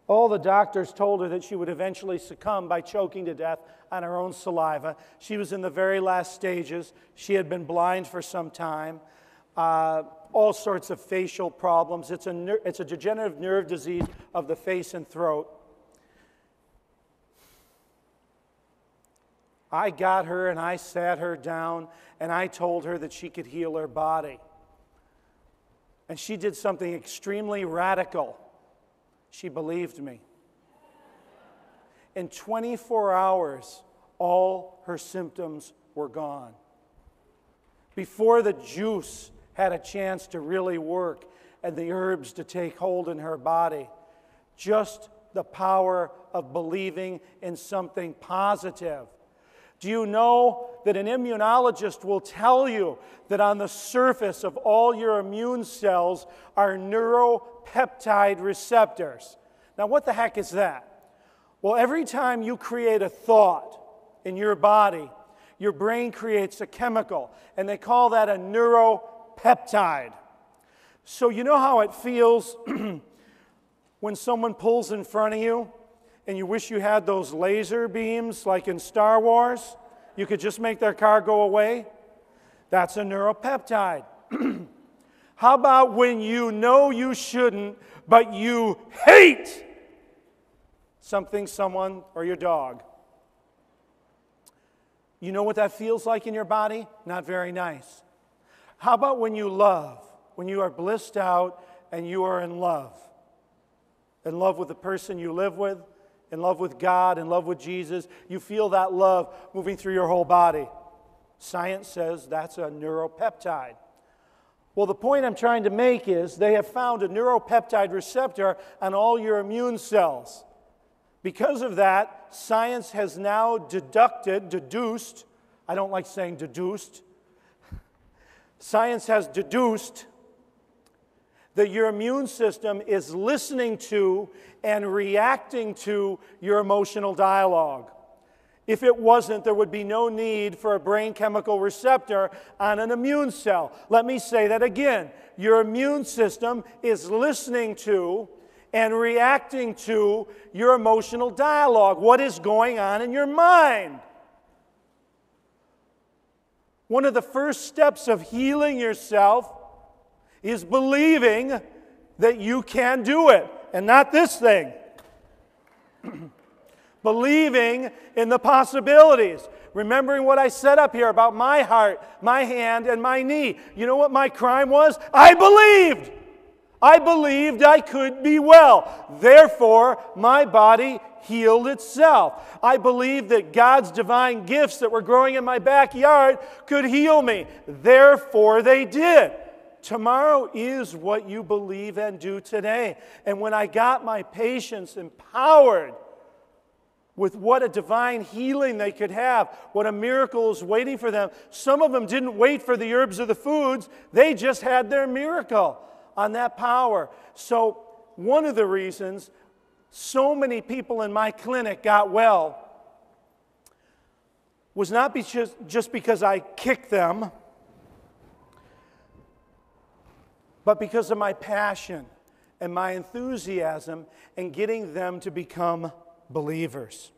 all the doctors told her that she would eventually succumb by choking to death on her own saliva. She was in the very last stages. She had been blind for some time. All sorts of facial problems. It's a degenerative nerve disease of the face and throat. I got her and I sat her down and I told her that she could heal her body. And she did something extremely radical. She believed me. In 24 hours, all her symptoms were gone. Before the juice had a chance to really work and the herbs to take hold in her body, just the power of believing in something positive. Do you know that an immunologist will tell you that on the surface of all your immune cells are neuropeptide receptors? Now, what the heck is that? Well, every time you create a thought in your body, your brain creates a chemical, and they call that a neuropeptide. So you know how it feels when someone pulls in front of you and you wish you had those laser beams like in Star Wars? You could just make their car go away? That's a neuropeptide. How about when you know you shouldn't, but you hate something, someone, or your dog? You know what that feels like in your body? Not very nice. How about when you love, when you are blissed out and you are in love. In love with the person you live with, in love with God, in love with Jesus. You feel that love moving through your whole body. Science says that's a neuropeptide. Well, the point I'm trying to make is they have found a neuropeptide receptor on all your immune cells. Because of that, science has now deduced, I don't like saying deduced, science has deduced that your immune system is listening to and reacting to your emotional dialogue. If it wasn't, there would be no need for a brain chemical receptor on an immune cell. Let me say that again. Your immune system is listening to and reacting to your emotional dialogue. What is going on in your mind? One of the first steps of healing yourself is believing that you can do it, and not this thing. Believing in the possibilities. Remembering what I said up here about my heart, my hand, and my knee. You know what my crime was? I believed. I believed I could be well. Therefore, my body healed itself. I believed that God's divine gifts that were growing in my backyard could heal me. Therefore, they did. Tomorrow is what you believe and do today. And when I got my patients empowered with what a divine healing they could have, what a miracle is waiting for them, some of them didn't wait for the herbs or the foods. They just had their miracle on that power. So one of the reasons so many people in my clinic got well was not just because I kicked them, but because of my passion and my enthusiasm in getting them to become believers.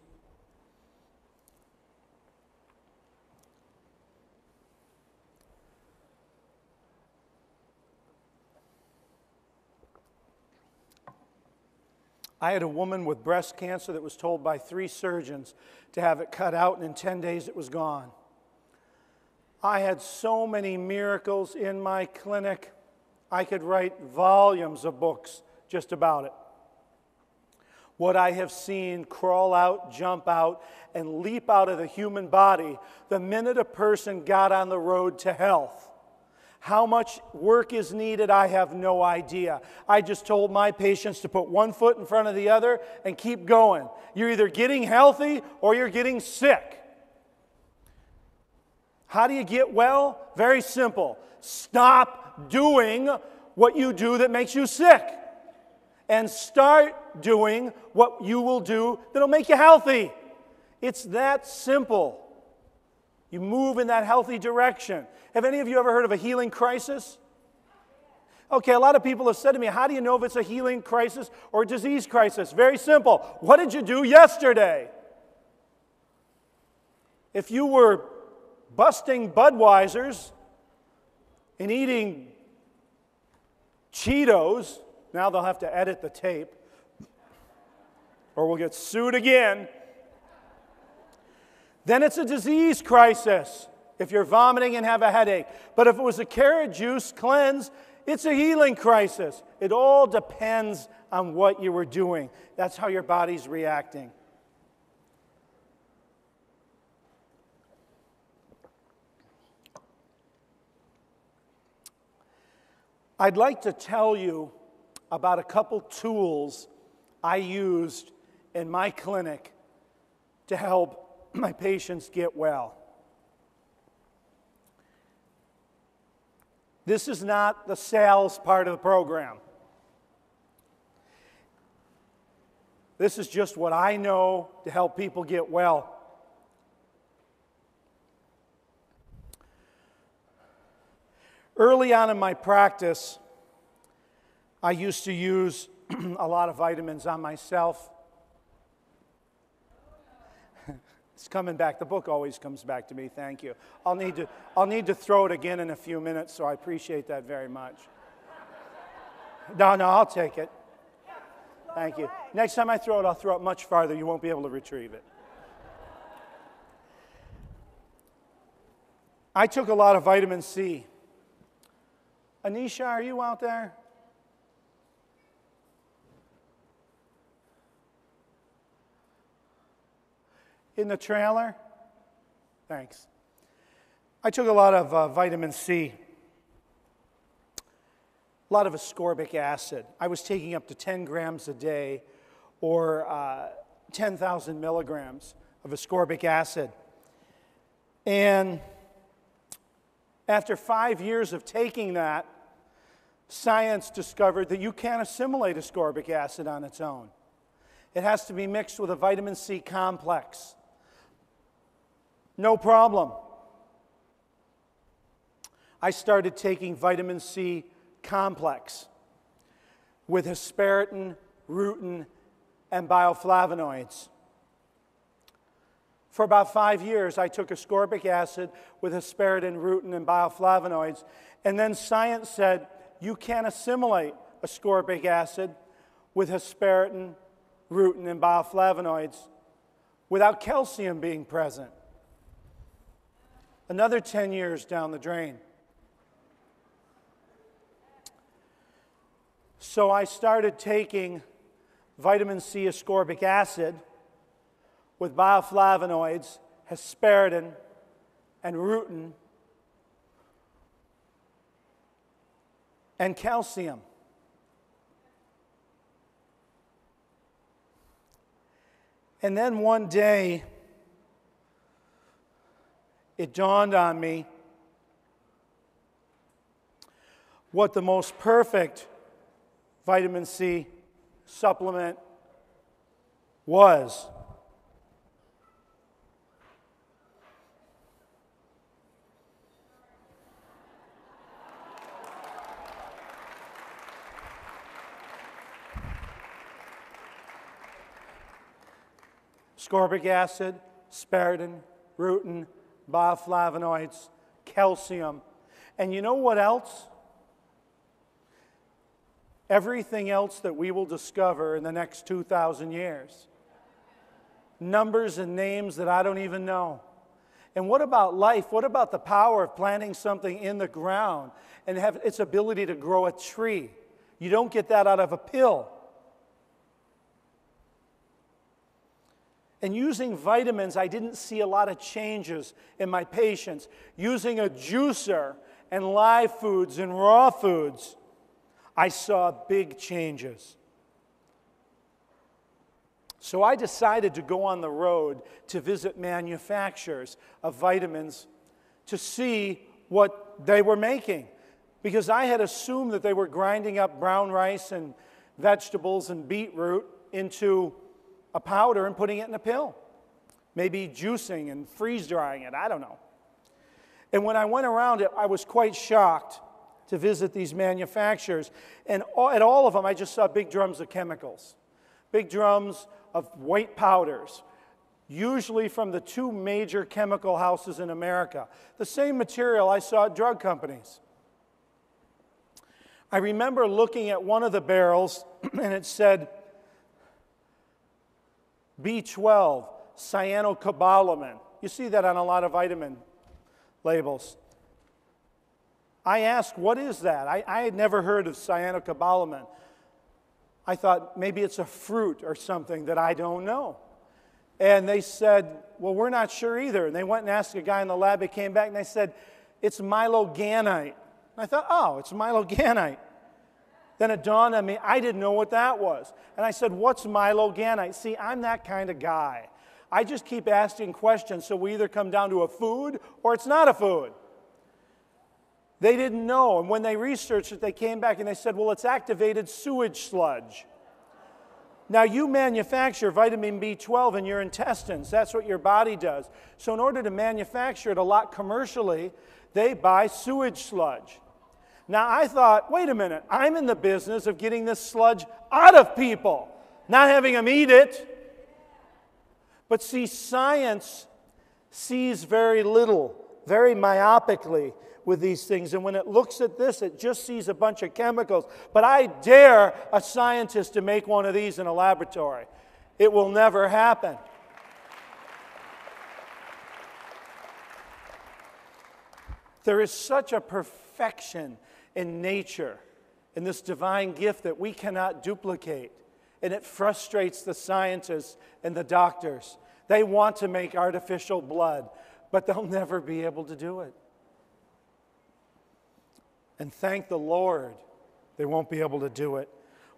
I had a woman with breast cancer that was told by 3 surgeons to have it cut out, and in 10 days it was gone. I had so many miracles in my clinic, I could write volumes of books just about it. What I have seen crawl out, jump out, and leap out of the human body the minute a person got on the road to health. How much work is needed, I have no idea. I just told my patients to put one foot in front of the other and keep going. You're either getting healthy or you're getting sick. How do you get well? Very simple. Stop doing what you do that makes you sick. And start doing what you will do that'll make you healthy. It's that simple. You move in that healthy direction. Have any of you ever heard of a healing crisis? Okay, a lot of people have said to me, how do you know if it's a healing crisis or a disease crisis? Very simple. What did you do yesterday? If you were busting Budweisers and eating Cheetos, now they'll have to edit the tape, or we'll get sued again. Then it's a disease crisis if you're vomiting and have a headache. But if it was a carrot juice cleanse, it's a healing crisis. It all depends on what you were doing. That's how your body's reacting. I'd like to tell you about a couple tools I used in my clinic to help my patients get well. This is not the sales part of the program. This is just what I know to help people get well. Early on in my practice, I used to use a lot of vitamins on myself. It's coming back. The book always comes back to me. Thank you. I'll need to throw it again in a few minutes, so I appreciate that very much. No, I'll take it. Thank you. Next time I throw it, I'll throw it much farther. You won't be able to retrieve it. I took a lot of vitamin C. Anisha, are you out there? in the trailer? Thanks. I took a lot of vitamin C, a lot of ascorbic acid. I was taking up to 10 grams a day or 10,000 milligrams of ascorbic acid. And after 5 years of taking that, science discovered that you can't assimilate ascorbic acid on its own. It has to be mixed with a vitamin C complex. No problem. I started taking vitamin C complex with hesperidin, rutin, and bioflavonoids. For about 5 years, I took ascorbic acid with hesperidin, rutin, and bioflavonoids, and then science said, you can't assimilate ascorbic acid with hesperidin, rutin, and bioflavonoids without calcium being present. Another 10 years down the drain. So I started taking vitamin C ascorbic acid with bioflavonoids, hesperidin, and rutin, and calcium. And then one day, it dawned on me what the most perfect vitamin C supplement was. Ascorbic acid, hesperidin, rutin, bioflavonoids, calcium. And you know what else? Everything else that we will discover in the next 2,000 years. Numbers and names that I don't even know. And what about life? What about the power of planting something in the ground and have its ability to grow a tree? You don't get that out of a pill. And using vitamins, I didn't see a lot of changes in my patients. Using a juicer and live foods and raw foods, I saw big changes. So I decided to go on the road to visit manufacturers of vitamins to see what they were making. Because I had assumed that they were grinding up brown rice and vegetables and beetroot into a powder and putting it in a pill. Maybe juicing and freeze-drying it, I don't know. And when I went around it, I was quite shocked to visit these manufacturers. And at all of them, I just saw big drums of chemicals. Big drums of white powders, usually from the two major chemical houses in America. The same material I saw at drug companies. I remember looking at one of the barrels, and it said, B12, cyanocobalamin. You see that on a lot of vitamin labels. I asked, what is that? I had never heard of cyanocobalamin. I thought maybe it's a fruit or something that I don't know. And they said, well, we're not sure either. And they went and asked a guy in the lab. They came back and they said, it's mylogannite. And I thought, oh, it's mylogannite. Then it dawned on me, I didn't know what that was. And I said, what's mylogannite? See, I'm that kind of guy. I just keep asking questions, so we either come down to a food or it's not a food. They didn't know, and when they researched it, they came back and they said, well, it's activated sewage sludge. Now, you manufacture vitamin B12 in your intestines. That's what your body does. So in order to manufacture it a lot commercially, they buy sewage sludge. Now, I thought, wait a minute, I'm in the business of getting this sludge out of people, not having them eat it. But see, science sees very little, very myopically with these things. And when it looks at this, it just sees a bunch of chemicals. But I dare a scientist to make one of these in a laboratory. It will never happen. There is such a perfection in nature, in this divine gift that we cannot duplicate. And it frustrates the scientists and the doctors. They want to make artificial blood, but they'll never be able to do it. And thank the Lord, they won't be able to do it.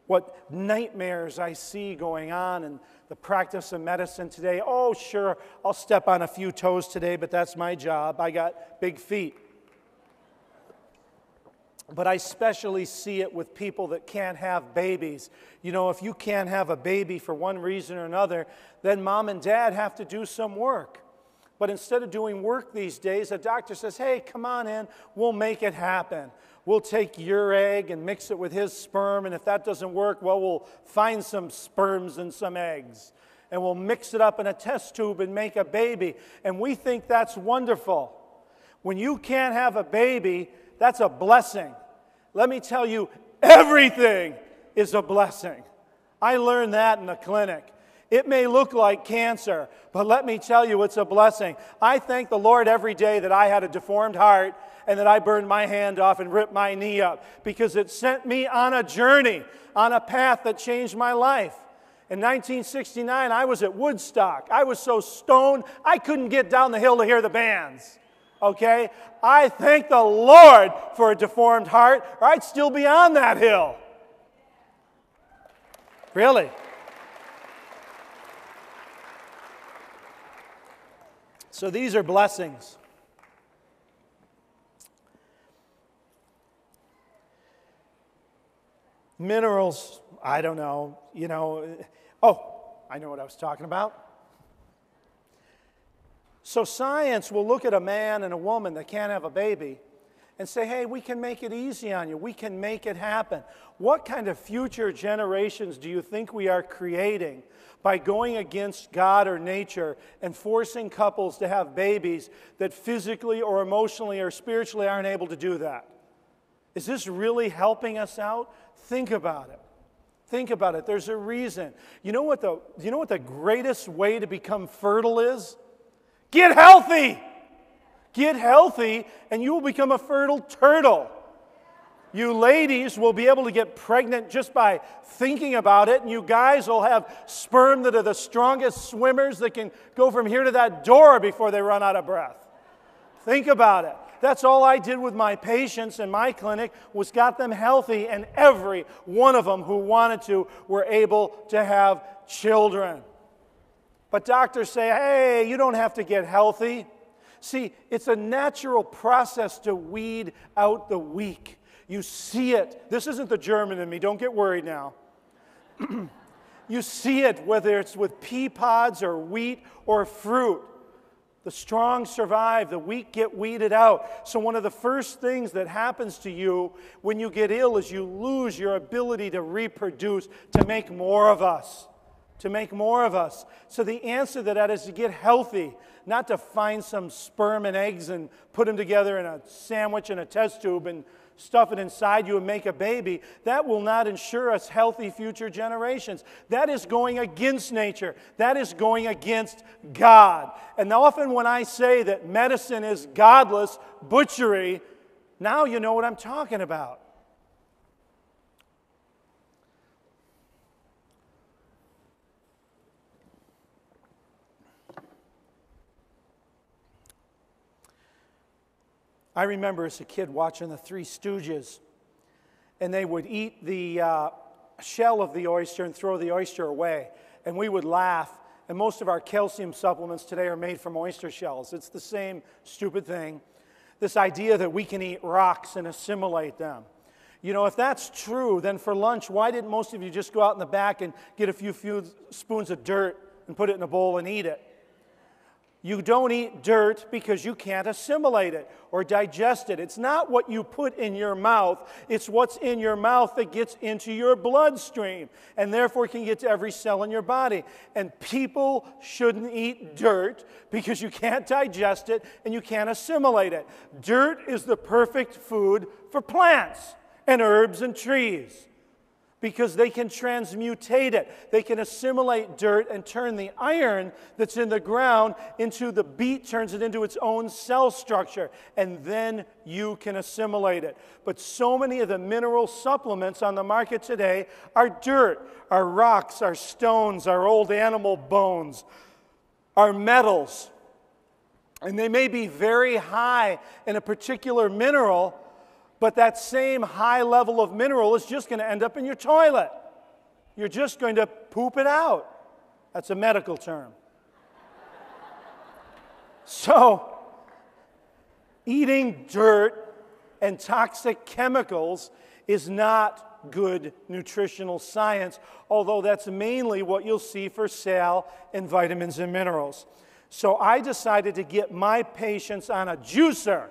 What nightmares I see going on in the practice of medicine today. Oh, sure, I'll step on a few toes today, but that's my job. I got big feet. But I especially see it with people that can't have babies. You know, if you can't have a baby for one reason or another, then mom and dad have to do some work. But instead of doing work these days, a doctor says, hey, come on in, we'll make it happen. We'll take your egg and mix it with his sperm, and if that doesn't work, well, we'll find some sperms and some eggs, and we'll mix it up in a test tube and make a baby. And we think that's wonderful. When you can't have a baby, that's a blessing. Let me tell you, everything is a blessing. I learned that in the clinic. It may look like cancer, but let me tell you, it's a blessing. I thank the Lord every day that I had a deformed heart and that I burned my hand off and ripped my knee up, because it sent me on a journey, on a path that changed my life. In 1969, I was at Woodstock. I was so stoned, I couldn't get down the hill to hear the bands. Okay? I thank the Lord for a deformed heart, or I'd still be on that hill. Really? So these are blessings. Minerals, I don't know, I know what I was talking about. So science will look at a man and a woman that can't have a baby and say, hey, we can make it easy on you. We can make it happen. What kind of future generations do you think we are creating by going against God or nature and forcing couples to have babies that physically or emotionally or spiritually aren't able to do that? Is this really helping us out? Think about it. Think about it. There's a reason. You know what the greatest way to become fertile is? Get healthy. Get healthy, and you will become a fertile turtle. You ladies will be able to get pregnant just by thinking about it, and you guys will have sperm that are the strongest swimmers that can go from here to that door before they run out of breath. Think about it. That's all I did with my patients in my clinic, was got them healthy, and every one of them who wanted to were able to have children. But doctors say, hey, you don't have to get healthy. See, it's a natural process to weed out the weak. You see it. This isn't the German in me. Don't get worried now. You see it, whether it's with pea pods or wheat or fruit. The strong survive, the weak get weeded out. So one of the first things that happens to you when you get ill is you lose your ability to reproduce, to make more of us. To make more of us. So the answer to that is to get healthy, not to find some sperm and eggs and put them together in a sandwich in a test tube and stuff it inside you and make a baby. That will not ensure us healthy future generations. That is going against nature. That is going against God. And often when I say that medicine is godless butchery, now you know what I'm talking about. I remember as a kid watching the Three Stooges, and they would eat the shell of the oyster and throw the oyster away, and we would laugh. And most of our calcium supplements today are made from oyster shells. It's the same stupid thing. This idea that we can eat rocks and assimilate them. You know, if that's true, then for lunch, why didn't most of you just go out in the back and get a few spoons of dirt and put it in a bowl and eat it? You don't eat dirt because you can't assimilate it or digest it. It's not what you put in your mouth. It's what's in your mouth that gets into your bloodstream and therefore can get to every cell in your body. And people shouldn't eat dirt because you can't digest it and you can't assimilate it. Dirt is the perfect food for plants and herbs and trees, because they can transmutate it. They can assimilate dirt and turn the iron that's in the ground into the beet, turns it into its own cell structure, and then you can assimilate it. But so many of the mineral supplements on the market today are dirt, are rocks, are stones, are old animal bones. are metals. And they may be very high in a particular mineral, but that same high level of mineral is just going to end up in your toilet. You're just going to poop it out. That's a medical term. So, eating dirt and toxic chemicals is not good nutritional science, although that's mainly what you'll see for sale in vitamins and minerals. So I decided to get my patients on a juicer.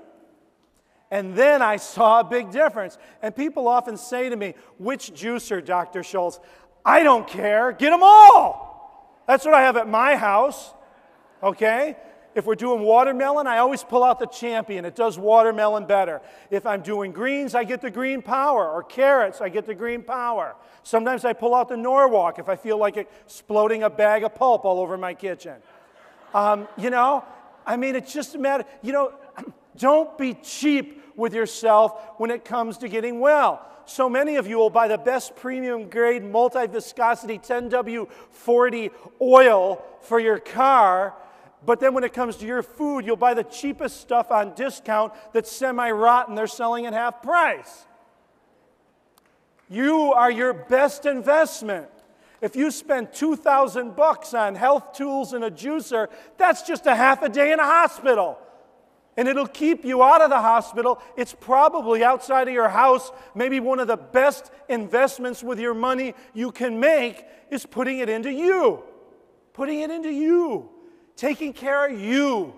And then I saw a big difference. And people often say to me, which juicer, Dr. Schulze? I don't care. Get them all. That's what I have at my house. Okay? If we're doing watermelon, I always pull out the Champion. It does watermelon better. If I'm doing greens, I get the Green Power. Or carrots, I get the Green Power. Sometimes I pull out the Norwalk if I feel like exploding a bag of pulp all over my kitchen. It's just a matter, don't be cheap with yourself when it comes to getting well. So many of you will buy the best premium grade multi-viscosity 10W40 oil for your car, but then when it comes to your food, you'll buy the cheapest stuff on discount that's semi-rotten they're selling at half price. You are your best investment. If you spend $2,000 on health tools and a juicer, that's just a half a day in a hospital. And it'll keep you out of the hospital. It's probably outside of your house. Maybe one of the best investments with your money you can make is putting it into you. Putting it into you. Taking care of you.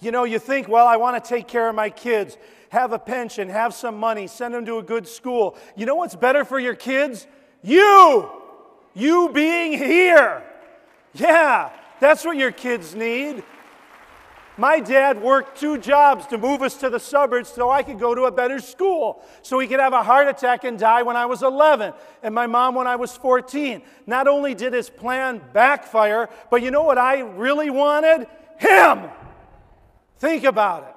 You think, well, I want to take care of my kids, have a pension, have some money, send them to a good school. You know what's better for your kids? You being here. Yeah, that's what your kids need. My dad worked 2 jobs to move us to the suburbs so I could go to a better school, so he could have a heart attack and die when I was 11, and my mom when I was 14. Not only did his plan backfire, but you know what I really wanted? Him! Think about it.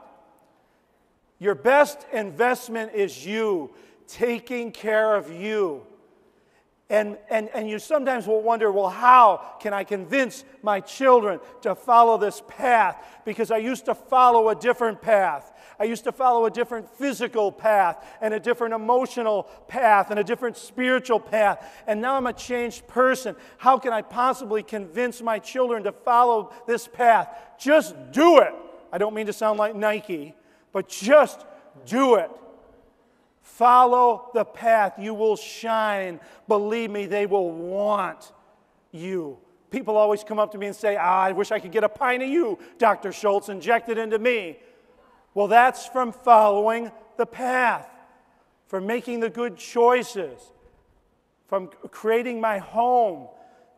Your best investment is you, taking care of you. And you sometimes will wonder, well, how can I convince my children to follow this path? Because I used to follow a different path. I used to follow a different physical path and a different emotional path and a different spiritual path. And now I'm a changed person. How can I possibly convince my children to follow this path? Just do it. I don't mean to sound like Nike, but just do it. Follow the path. You will shine. Believe me, they will want you. People always come up to me and say, I wish I could get a pint of you, Dr. Schulze, inject it into me. Well, that's from following the path, from making the good choices, from creating my home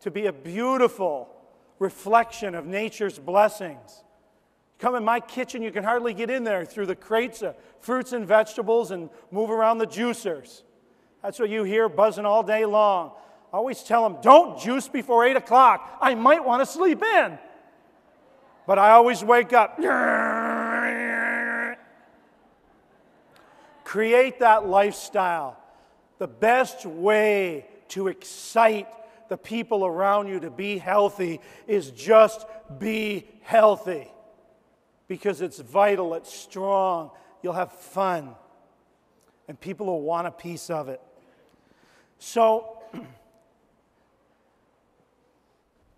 to be a beautiful reflection of nature's blessings. Come in my kitchen, you can hardly get in there through the crates of fruits and vegetables and move around the juicers. That's what you hear buzzing all day long. I always tell them, don't juice before 8 o'clock. I might want to sleep in. But I always wake up. Create that lifestyle. The best way to excite the people around you to be healthy is just be healthy. Because it's vital, it's strong, you'll have fun, and people will want a piece of it. So,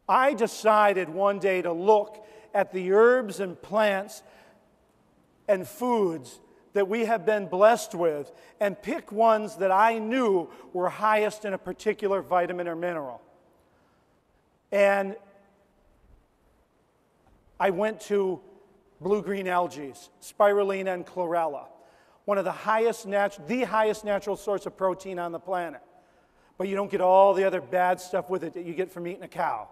I decided one day to look at the herbs and plants and foods that we have been blessed with and pick ones that I knew were highest in a particular vitamin or mineral. And I went to blue-green algae, spirulina and chlorella, one of the highest natural source of protein on the planet. But you don't get all the other bad stuff with it that you get from eating a cow.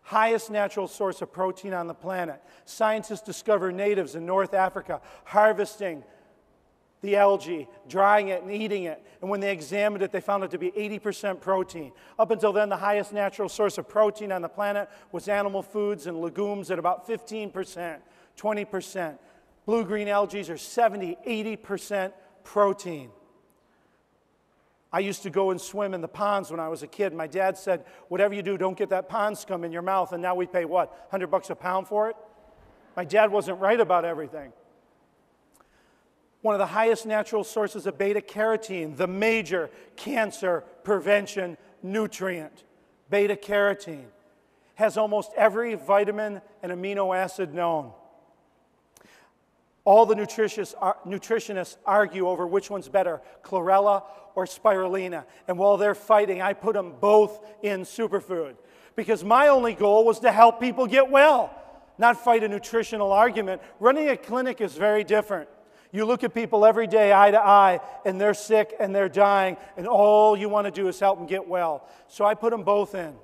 Highest natural source of protein on the planet. Scientists discovered natives in North Africa harvesting the algae, drying it and eating it. And when they examined it, they found it to be 80% protein. Up until then, the highest natural source of protein on the planet was animal foods and legumes at about 15%. 20%. Blue-green algae are 70, 80% protein. I used to go and swim in the ponds when I was a kid. My dad said, whatever you do, don't get that pond scum in your mouth. And now we pay what, $100 a pound for it? My dad wasn't right about everything. One of the highest natural sources of beta-carotene, the major cancer prevention nutrient, beta-carotene, has almost every vitamin and amino acid known. All the nutritionists argue over which one's better, chlorella or spirulina. And while they're fighting, I put them both in superfood. Because my only goal was to help people get well, not fight a nutritional argument. Running a clinic is very different. You look at people every day, eye to eye, and they're sick and they're dying, and all you want to do is help them get well. So I put them both in.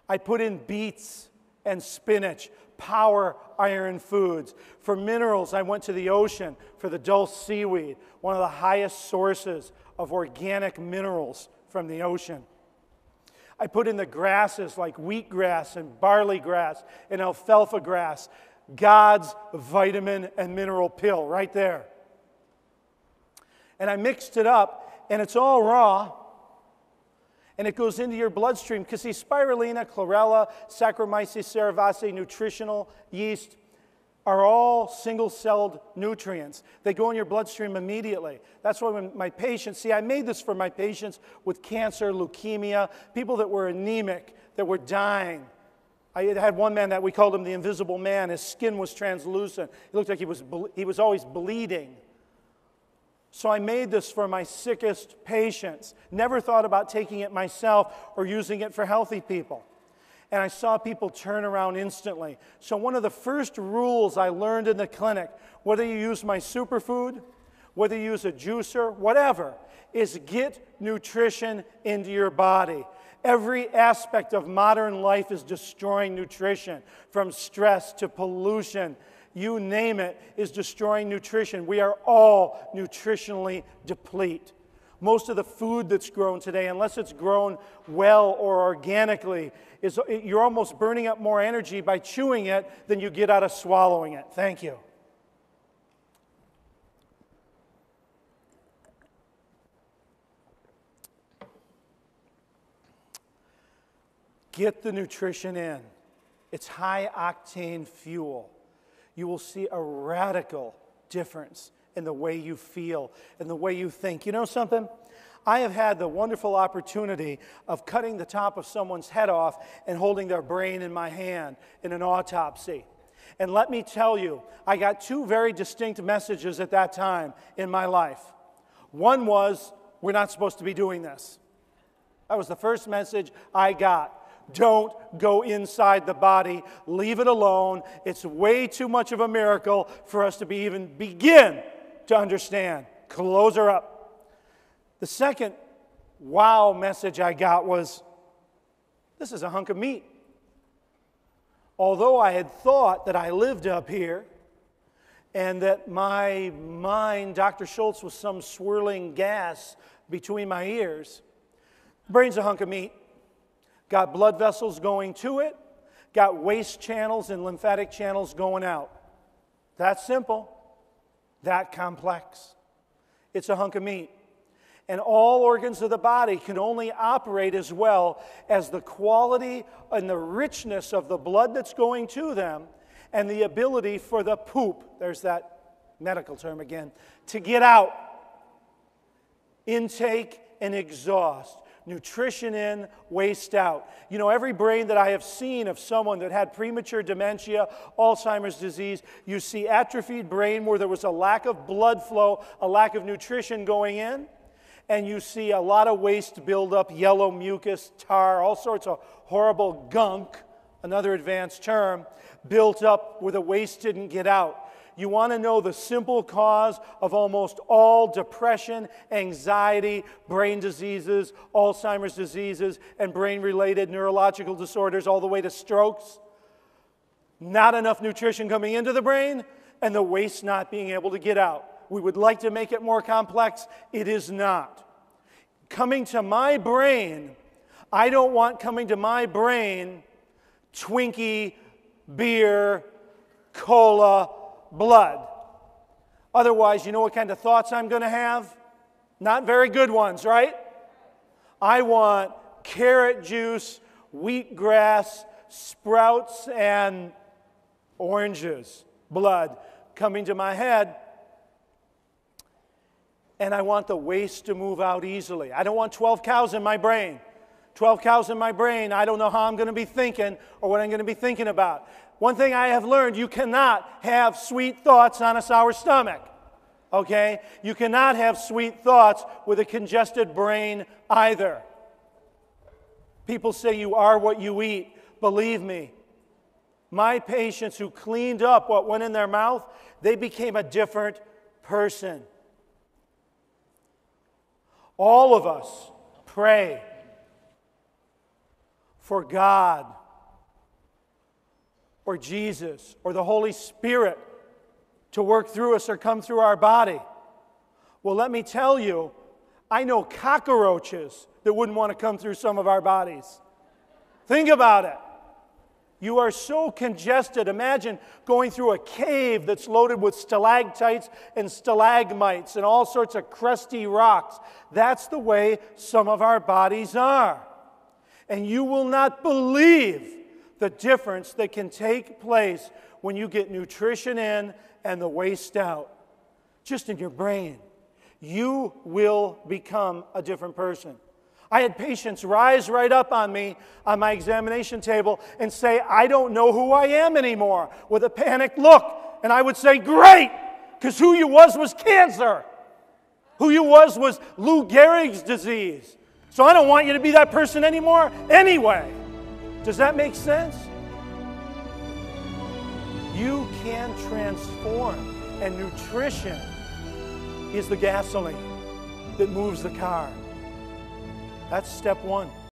I put in beets and spinach, power iron foods. For minerals, I went to the ocean for the dulse seaweed, one of the highest sources of organic minerals from the ocean. I put in the grasses like wheatgrass and barley grass and alfalfa grass, God's vitamin and mineral pill right there. And I mixed it up, and it's all raw, and it goes into your bloodstream because see, spirulina, chlorella, Saccharomyces cerevisiae, nutritional yeast are all single-celled nutrients. They go in your bloodstream immediately. That's why when my patients, see, I made this for my patients with cancer, leukemia, people that were anemic, that were dying. I had one man that we called him the invisible man. His skin was translucent. It looked like he was always bleeding. So I made this for my sickest patients. Never thought about taking it myself or using it for healthy people. And I saw people turn around instantly. So one of the first rules I learned in the clinic, whether you use my superfood, whether you use a juicer, whatever, is get nutrition into your body. Every aspect of modern life is destroying nutrition, from stress to pollution. You name it, is destroying nutrition. We are all nutritionally depleted. Most of the food that's grown today, unless it's grown well or organically, you're almost burning up more energy by chewing it than you get out of swallowing it. Thank you. Get the nutrition in. It's high-octane fuel. You will see a radical difference in the way you feel and the way you think. You know something? I have had the wonderful opportunity of cutting the top of someone's head off and holding their brain in my hand in an autopsy. And let me tell you, I got two very distinct messages at that time in my life. One was, we're not supposed to be doing this. That was the first message I got. Don't go inside the body. Leave it alone. It's way too much of a miracle for us to even begin to understand. Close her up. The second wow message I got was, this is a hunk of meat. Although I had thought that I lived up here and that my mind, Dr. Schulze, was some swirling gas between my ears, the brain's a hunk of meat. Got blood vessels going to it, got waste channels and lymphatic channels going out. That simple, that complex. It's a hunk of meat. And all organs of the body can only operate as well as the quality and the richness of the blood that's going to them and the ability for the poop, there's that medical term again, to get out. Intake and exhaust. Nutrition in, waste out. You know, every brain that I have seen of someone that had premature dementia, Alzheimer's disease, you see atrophied brain where there was a lack of blood flow, a lack of nutrition going in, and you see a lot of waste build up, yellow mucus, tar, all sorts of horrible gunk, another advanced term, built up where the waste didn't get out. You want to know the simple cause of almost all depression, anxiety, brain diseases, Alzheimer's diseases, and brain-related neurological disorders all the way to strokes? Not enough nutrition coming into the brain and the waste not being able to get out. We would like to make it more complex. It is not. Coming to my brain, I don't want coming to my brain Twinkie, beer, cola, blood. Otherwise, you know what kind of thoughts I'm going to have? Not very good ones, right? I want carrot juice, wheatgrass, sprouts, and oranges, blood coming to my head. And I want the waste to move out easily. I don't want 12 cows in my brain. 12 cows in my brain, I don't know how I'm going to be thinking or what I'm going to be thinking about. One thing I have learned, you cannot have sweet thoughts on a sour stomach. Okay? You cannot have sweet thoughts with a congested brain either. People say you are what you eat. Believe me, my patients who cleaned up what went in their mouth, they became a different person. All of us pray for God or Jesus or the Holy Spirit to work through us or come through our body. Well, let me tell you, I know cockroaches that wouldn't want to come through some of our bodies. Think about it. You are so congested. Imagine going through a cave that's loaded with stalactites and stalagmites and all sorts of crusty rocks. That's the way some of our bodies are. And you will not believe the difference that can take place when you get nutrition in and the waste out. Just in your brain. You will become a different person. I had patients rise right up on me on my examination table and say, I don't know who I am anymore, with a panicked look. And I would say, great, because who you was cancer. Who you was Lou Gehrig's disease. So I don't want you to be that person anymore anyway. Does that make sense? You can transform, and nutrition is the gasoline that moves the car. That's step one.